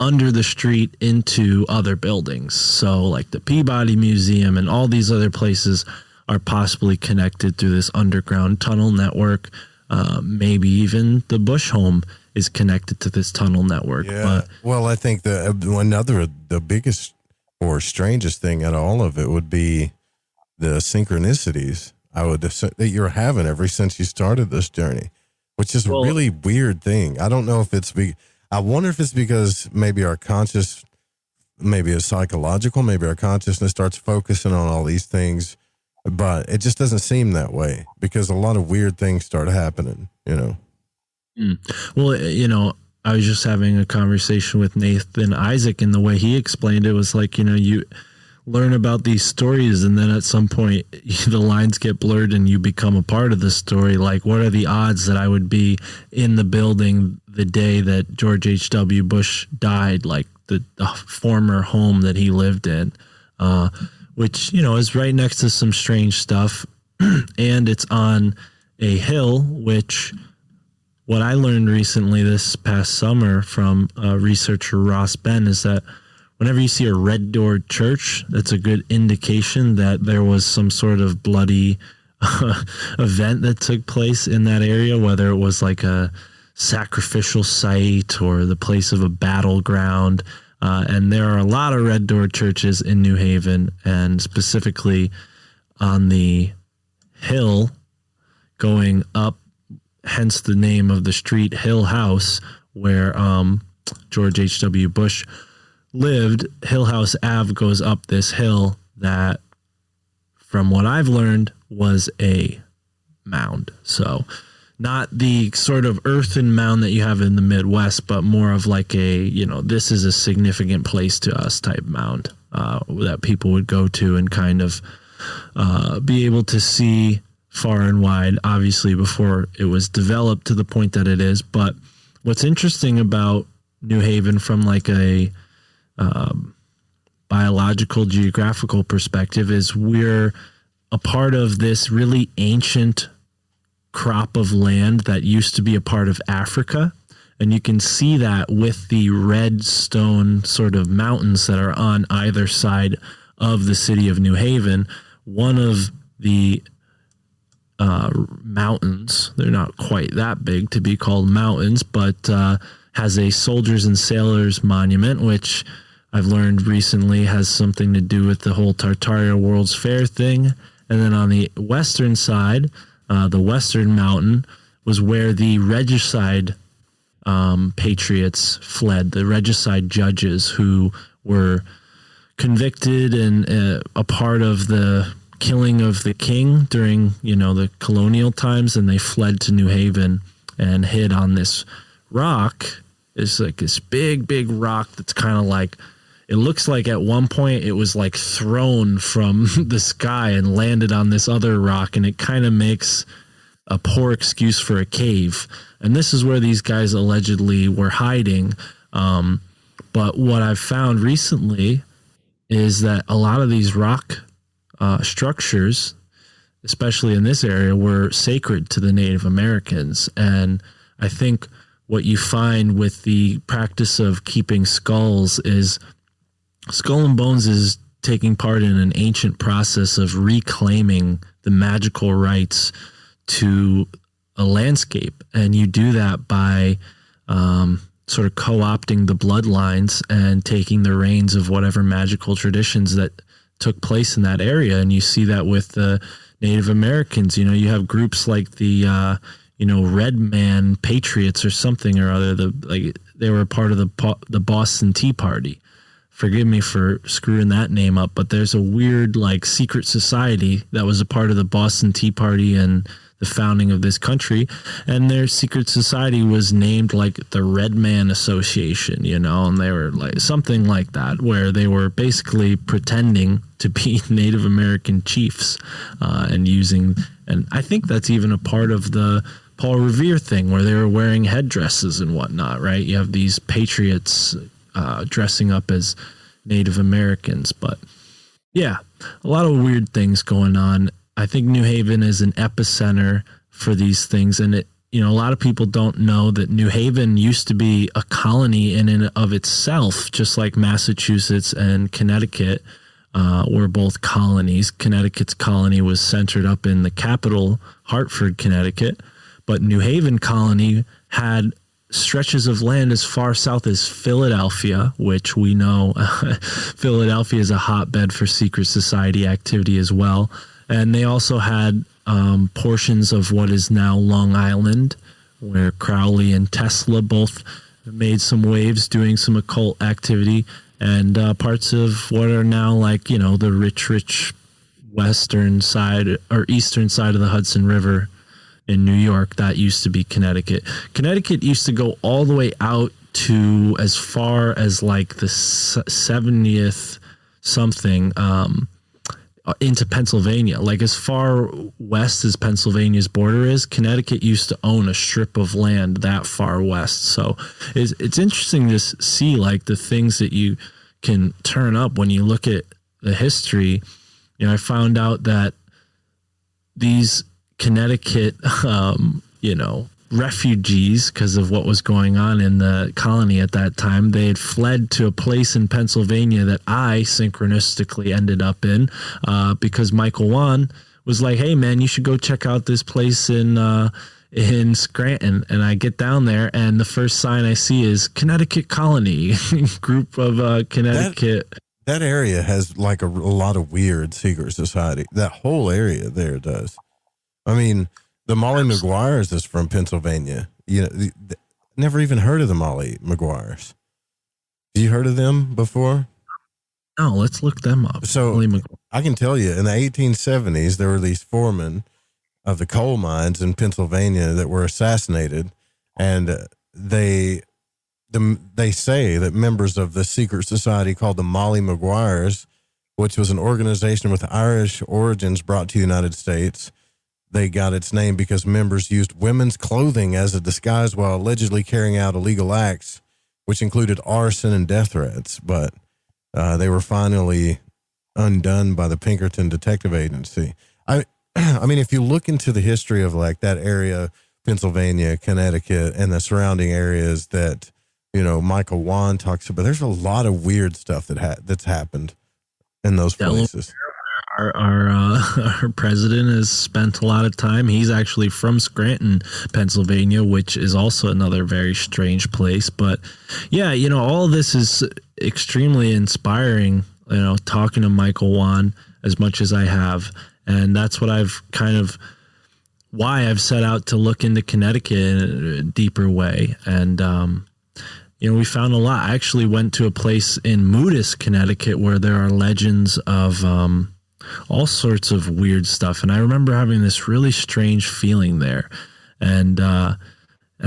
Speaker 8: under the street into other buildings. So like the Peabody Museum and all these other places are possibly connected through this underground tunnel network. Maybe even the Bush home is connected to this tunnel network.
Speaker 5: Yeah.
Speaker 8: But,
Speaker 5: well, I think the biggest or strangest thing out of all of it would be the synchronicities that you're having ever since you started this journey, which is a really weird thing. I don't know if I wonder if it's because maybe maybe it's psychological, maybe our consciousness starts focusing on all these things. But it just doesn't seem that way because a lot of weird things start happening,
Speaker 8: Well, I was just having a conversation with Nathan Isaac, and the way he explained it was like, you learn about these stories and then at some point the lines get blurred and you become a part of the story. Like, what are the odds that I would be in the building the day that George H.W. Bush died, like the former home that he lived in? Which, is right next to some strange stuff. And it's on a hill, which what I learned recently this past summer from researcher Ross Ben is that whenever you see a red doored church, that's a good indication that there was some sort of bloody event that took place in that area, whether it was like a sacrificial site or the place of a battleground. And there are a lot of red door churches in New Haven, and specifically on the hill going up, hence the name of the street, Hill House, where George H.W. Bush lived. Hill House Ave goes up this hill that, from what I've learned, was a mound. So not the sort of earthen mound that you have in the Midwest, but more of like a, this is a significant place to us type mound that people would go to and kind of be able to see far and wide, obviously before it was developed to the point that it is. But what's interesting about New Haven from like a biological, geographical perspective is we're a part of this really ancient crop of land that used to be a part of Africa. And you can see that with the red stone sort of mountains that are on either side of the city of New Haven. One of the mountains, they're not quite that big to be called mountains, but has a soldiers and sailors monument, which I've learned recently has something to do with the whole Tartaria World's Fair thing. And then on the western side, the western mountain was where the regicide patriots fled, the regicide judges who were convicted and a part of the killing of the king during, the colonial times, and they fled to New Haven and hid on this rock. It's like this big, big rock that's kind of like, it looks like at one point it was like thrown from the sky and landed on this other rock, and it kind of makes a poor excuse for a cave. And this is where these guys allegedly were hiding. But what I've found recently is that a lot of these rock structures, especially in this area, were sacred to the Native Americans. And I think what you find with the practice of keeping skulls is Skull and Bones is taking part in an ancient process of reclaiming the magical rights to a landscape. And you do that by sort of co-opting the bloodlines and taking the reins of whatever magical traditions that took place in that area. And you see that with the Native Americans. You have groups like the Red Man Patriots or something or other. They were part of the Boston Tea Party. Forgive me for screwing that name up, but there's a weird like secret society that was a part of the Boston Tea Party and the founding of this country, and their secret society was named like the Red Man Association, and they were like something like that, where they were basically pretending to be Native American chiefs and I think that's even a part of the Paul Revere thing, where they were wearing headdresses and whatnot, right? You have these patriots dressing up as Native Americans. But yeah, a lot of weird things going on. I think New Haven is an epicenter for these things. And a lot of people don't know that New Haven used to be a colony in and of itself, just like Massachusetts and Connecticut were both colonies. Connecticut's colony was centered up in the capital, Hartford, Connecticut. But New Haven colony had stretches of land as far south as Philadelphia, which we know Philadelphia is a hotbed for secret society activity as well. And they also had portions of what is now Long Island, where Crowley and Tesla both made some waves doing some occult activity, and parts of what are now like, the rich western side or eastern side of the Hudson River in New York. That used to be Connecticut. Connecticut used to go all the way out to as far as like the 70th something into Pennsylvania. Like as far west as Pennsylvania's border is, Connecticut used to own a strip of land that far west. So it's interesting to see like the things that you can turn up when you look at the history. I found out that these Connecticut, refugees, because of what was going on in the colony at that time, they had fled to a place in Pennsylvania that I synchronistically ended up in because Michael Wan was like, hey man, you should go check out this place in Scranton. And I get down there and the first sign I see is Connecticut Colony, group of Connecticut.
Speaker 5: That area has like a lot of weird secret society. That whole area there does. I mean, the Molly Maguires is from Pennsylvania. Never even heard of the Molly Maguires. Have you heard of them before?
Speaker 8: No, let's look them up.
Speaker 5: So I can tell you, in the 1870s, there were these foremen of the coal mines in Pennsylvania that were assassinated, and they say that members of the secret society called the Molly Maguires, which was an organization with Irish origins brought to the United States. They got its name because members used women's clothing as a disguise while allegedly carrying out illegal acts, which included arson and death threats. But they were finally undone by the Pinkerton Detective Agency. I mean, if you look into the history of like that area, Pennsylvania, Connecticut, and the surrounding areas that, you know, Michael Wan talks about, there's a lot of weird stuff that's happened in those places.
Speaker 8: Our president has spent a lot of time. He's actually from Scranton, Pennsylvania, which is also another very strange place. But yeah, you know, all this is extremely inspiring, you know, talking to Michael Wan as much as I have. And that's what why I've set out to look into Connecticut in a deeper way. And, you know, we found a lot. I actually went to a place in Moodus, Connecticut, where there are legends of all sorts of weird stuff. And I remember having this really strange feeling there. And I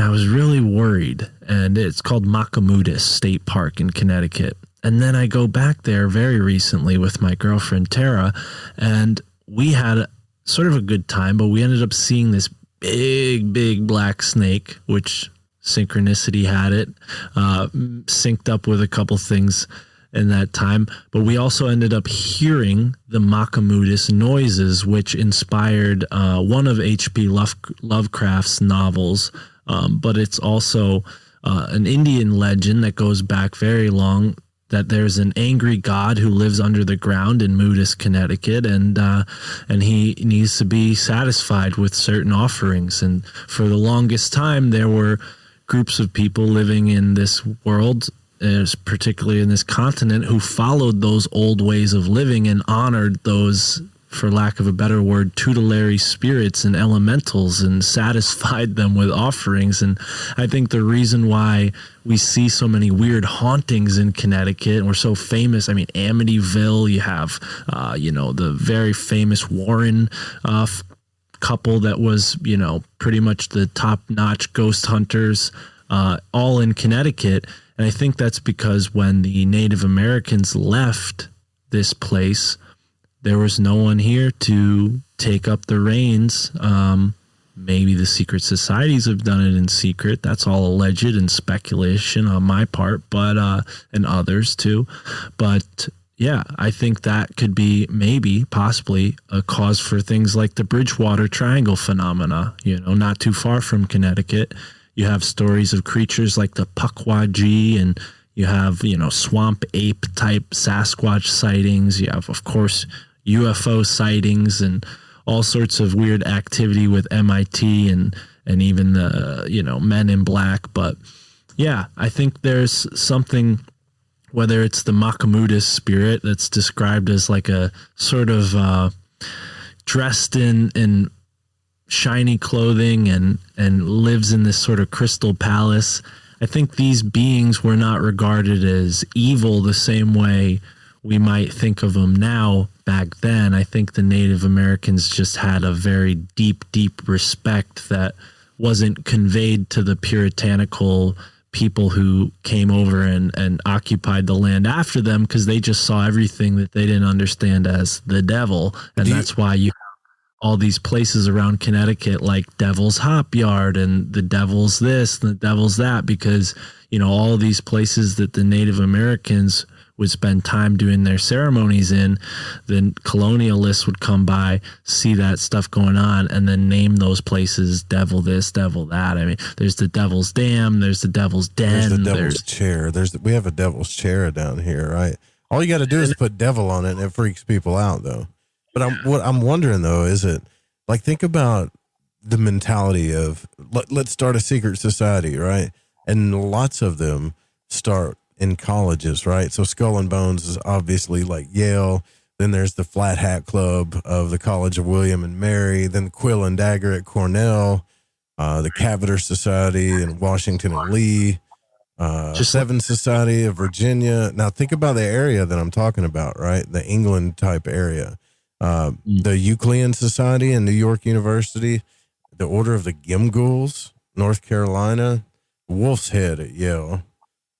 Speaker 8: was really worried. And it's called Makamoodus State Park in Connecticut. And then I go back there very recently with my girlfriend, Tara, and we had sort of a good time, but we ended up seeing this big black snake, which synchronicity had it, synced up with a couple things in that time. But we also ended up hearing the Makamoodus noises, which inspired one of H.P. Lovecraft's novels. But it's also an Indian legend that goes back very long, that there's an angry god who lives under the ground in Moodus, Connecticut, and he needs to be satisfied with certain offerings. And for the longest time, there were groups of people living in this world, particularly in this continent, who followed those old ways of living and honored those, for lack of a better word, tutelary spirits and elementals, and satisfied them with offerings. And I think the reason why we see so many weird hauntings in Connecticut, and we're so famous, I mean, Amityville, you have, you know, the very famous Warren couple that was, you know, pretty much the top-notch ghost hunters, all in Connecticut. And I think that's because when the Native Americans left this place, there was no one here to take up the reins. Maybe the secret societies have done it in secret. That's all alleged and speculation on my part, but and others too. But yeah, I think that could be maybe possibly a cause for things like the Bridgewater Triangle phenomena. You know, not too far from Connecticut, you have stories of creatures like the Pukwudgie, and you have, you know, swamp ape type Sasquatch sightings. You have, of course, UFO sightings and all sorts of weird activity with MIT and even the, you know, Men in Black. But yeah, I think there's something, whether it's the Makamoodus spirit that's described as like a sort of dressed in shiny clothing and lives in this sort of crystal palace. I think these beings were not regarded as evil the same way we might think of them now. Back then, I think the Native Americans just had a very deep respect that wasn't conveyed to the puritanical people who came over and occupied the land after them, because they just saw everything that they didn't understand as the devil. And that's why you have all these places around Connecticut like Devil's Hop Yard and the Devil's this and the Devil's that, because, you know, all these places that the Native Americans would spend time doing their ceremonies in, then colonialists would come by, see that stuff going on, and then name those places Devil this, Devil that. I mean, there's the Devil's Dam, there's the Devil's Den,
Speaker 5: there's the Devil's Chair. We have a Devil's Chair down here, right? All you got to do is put devil on it, and it freaks people out, though. But what I'm wondering, though, is it like, think about the mentality of let's start a secret society, right? And lots of them start in colleges, right? So Skull and Bones is obviously like Yale. Then there's the Flat Hat Club of the College of William and Mary. Then Quill and Dagger at Cornell, the Caviter Society in Washington and Lee. Seven Society of Virginia. Now think about the area that I'm talking about, right? The England type area. The Euclidean Society in New York University, the Order of the Gimgools, North Carolina, Wolf's Head at Yale,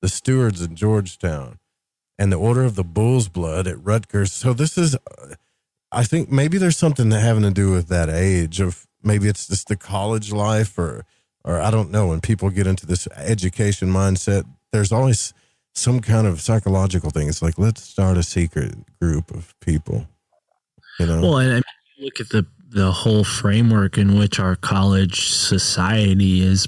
Speaker 5: the Stewards in Georgetown, and the Order of the Bull's Blood at Rutgers. So this is, I think maybe there's something having to do with that age of, maybe it's just the college life or I don't know. When people get into this education mindset, there's always some kind of psychological thing. It's like, let's start a secret group of people, you know?
Speaker 8: Well, and I mean, look at the whole framework in which our college society is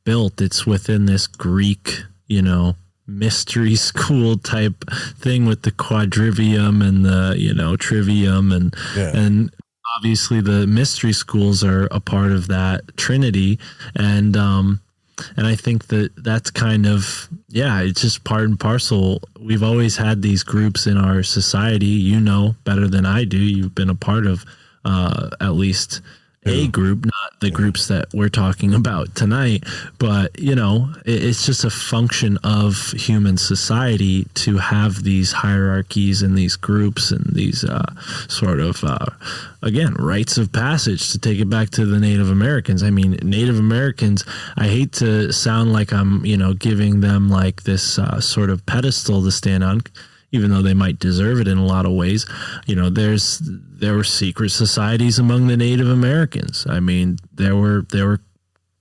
Speaker 8: built. It's within this Greek, you know, mystery school type thing with the quadrivium and the, you know, trivium and obviously the mystery schools are a part of that trinity. And I think that's kind of, it's just part and parcel. We've always had these groups in our society, you know, better than I do. You've been a part of at least a group, not the groups that we're talking about tonight, but you know, it's just a function of human society to have these hierarchies and these groups and these sort of again, rites of passage, to take it back to the Native Americans. I mean, Native Americans, I hate to sound like I'm, you know, giving them like this sort of pedestal to stand on, even though they might deserve it in a lot of ways. You know, there were secret societies among the Native Americans. I mean, there were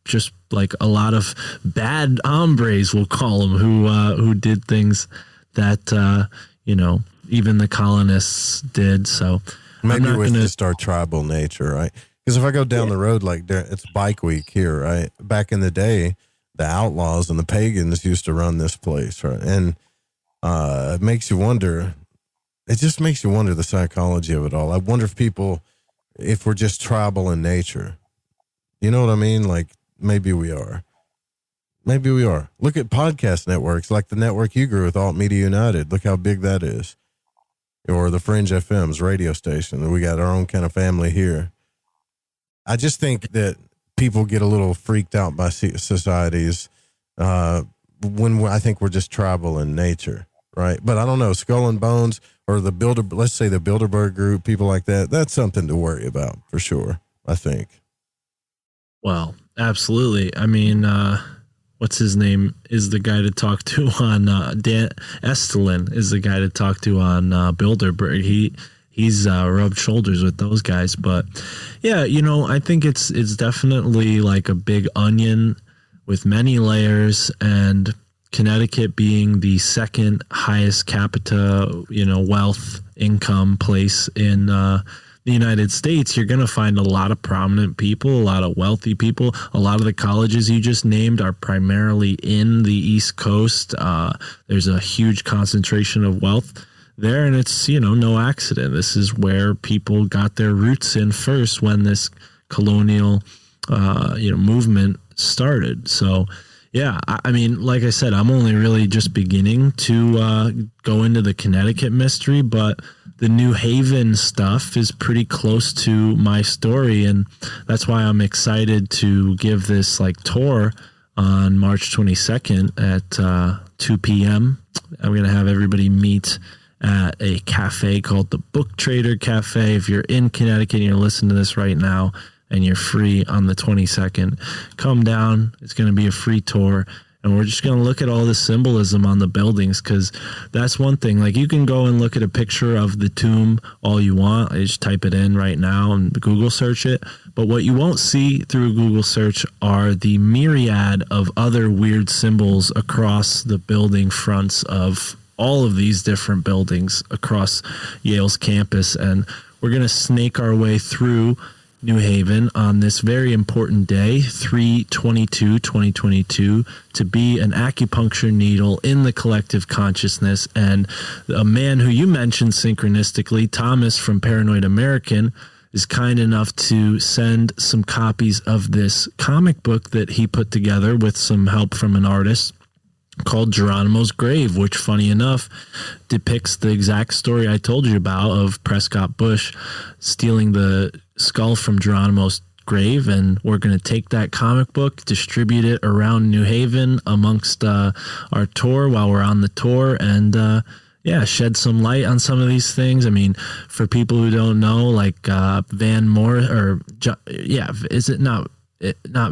Speaker 8: just like a lot of bad hombres, we'll call them, who did things that you know, even the colonists did. So
Speaker 5: maybe with just our tribal nature, right? Because if I go down the road, like it's Bike Week here, right? Back in the day, the outlaws and the pagans used to run this place, right? And it makes you wonder. It just makes you wonder the psychology of it all. I wonder if we're just tribal in nature. You know what I mean? Like maybe we are. Maybe we are. Look at podcast networks like the network you grew with, Alt Media United. Look how big that is. Or the Fringe FM's radio station. We got our own kind of family here. I just think that people get a little freaked out by societies when I think we're just tribal in nature. Right. But I don't know, Skull and Bones or let's say the Bilderberg group, people like that, that's something to worry about for sure, I think.
Speaker 8: Well, absolutely. I mean, what's his name is the guy to talk to on Dan Estelin is the guy to talk to on Bilderberg. He's rubbed shoulders with those guys. But yeah, you know, I think it's definitely like a big onion with many layers, and Connecticut being the second highest capita, you know, wealth income place in the United States, you're going to find a lot of prominent people, a lot of wealthy people. A lot of the colleges you just named are primarily in the East Coast. There's a huge concentration of wealth there, and it's, you know, no accident. This is where people got their roots in first when this colonial, you know, movement started. So, yeah, I mean, like I said, I'm only really just beginning to go into the Connecticut mystery, but the New Haven stuff is pretty close to my story, and that's why I'm excited to give this like tour on March 22nd at 2 p.m. I'm going to have everybody meet at a cafe called the Book Trader Cafe. If you're in Connecticut and you're listening to this right now, and you're free on the 22nd, come down. It's going to be a free tour, and we're just going to look at all the symbolism on the buildings, because that's one thing. Like, you can go and look at a picture of the tomb all you want. I just type it in right now and Google search it. But what you won't see through Google search are the myriad of other weird symbols across the building fronts of all of these different buildings across Yale's campus. And we're going to snake our way through New Haven on this very important day, 3/22/2022, to be an acupuncture needle in the collective consciousness. And a man who you mentioned synchronistically, Thomas from Paranoid American, is kind enough to send some copies of this comic book that he put together with some help from an artist called Geronimo's Grave, which, funny enough, depicts the exact story I told you about of Prescott Bush stealing the skull from Geronimo's grave, and we're going to take that comic book, distribute it around New Haven amongst our tour while we're on the tour, and shed some light on some of these things. I mean, for people who don't know, like Van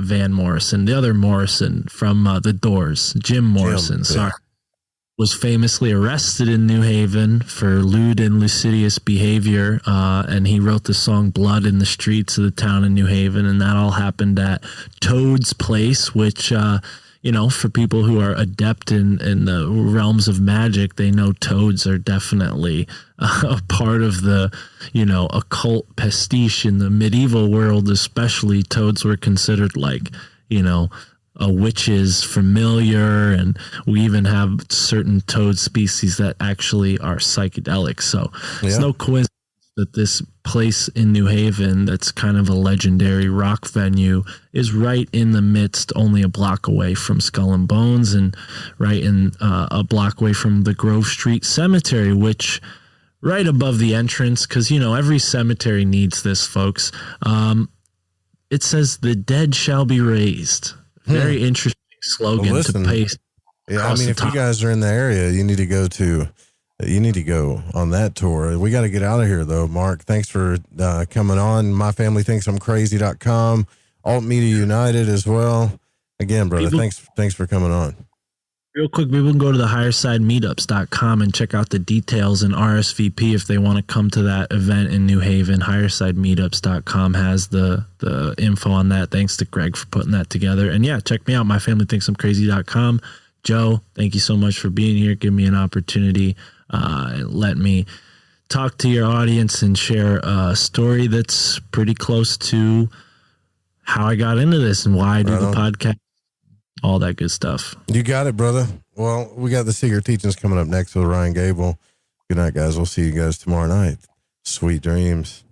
Speaker 8: Van Morrison, the other Morrison from The Doors, Jim Morrison, was famously arrested in New Haven for lewd and lascivious behavior, and he wrote the song Blood in the Streets of the town of New Haven, and that all happened at Toad's Place, which, for people who are adept in the realms of magic, they know toads are definitely a part of the, occult pastiche in the medieval world. Especially, toads were considered like, a witch's familiar, and we even have certain toad species that actually are psychedelic. So it's no coincidence that this place in New Haven, that's kind of a legendary rock venue, is right in the midst, only a block away from Skull and Bones, and right in a block away from the Grove Street Cemetery, which right above the entrance, because, every cemetery needs this, folks. It says, "The dead shall be raised." Very interesting slogan to paste.
Speaker 5: Yeah, I mean, if you guys are in the area, you need to go on that tour. We got to get out of here, though. Mark, thanks for coming on. MyFamilyThinksI'mCrazy.com, Alt Media United as well. Again, brother, thanks for coming on.
Speaker 8: Real quick, people can go to the HigherSideMeetups.com and check out the details and RSVP if they want to come to that event in New Haven. HigherSideMeetups.com has the info on that. Thanks to Greg for putting that together. And yeah, check me out, MyFamilyThinksI'mCrazy.com. Joe, thank you so much for being here. Give me an opportunity. Let me talk to your audience and share a story that's pretty close to how I got into this and why I do the podcast. All that good stuff.
Speaker 5: You got it, brother. Well, we got the Secret Teachings coming up next with Ryan Gable. Good night, guys. We'll see you guys tomorrow night. Sweet dreams.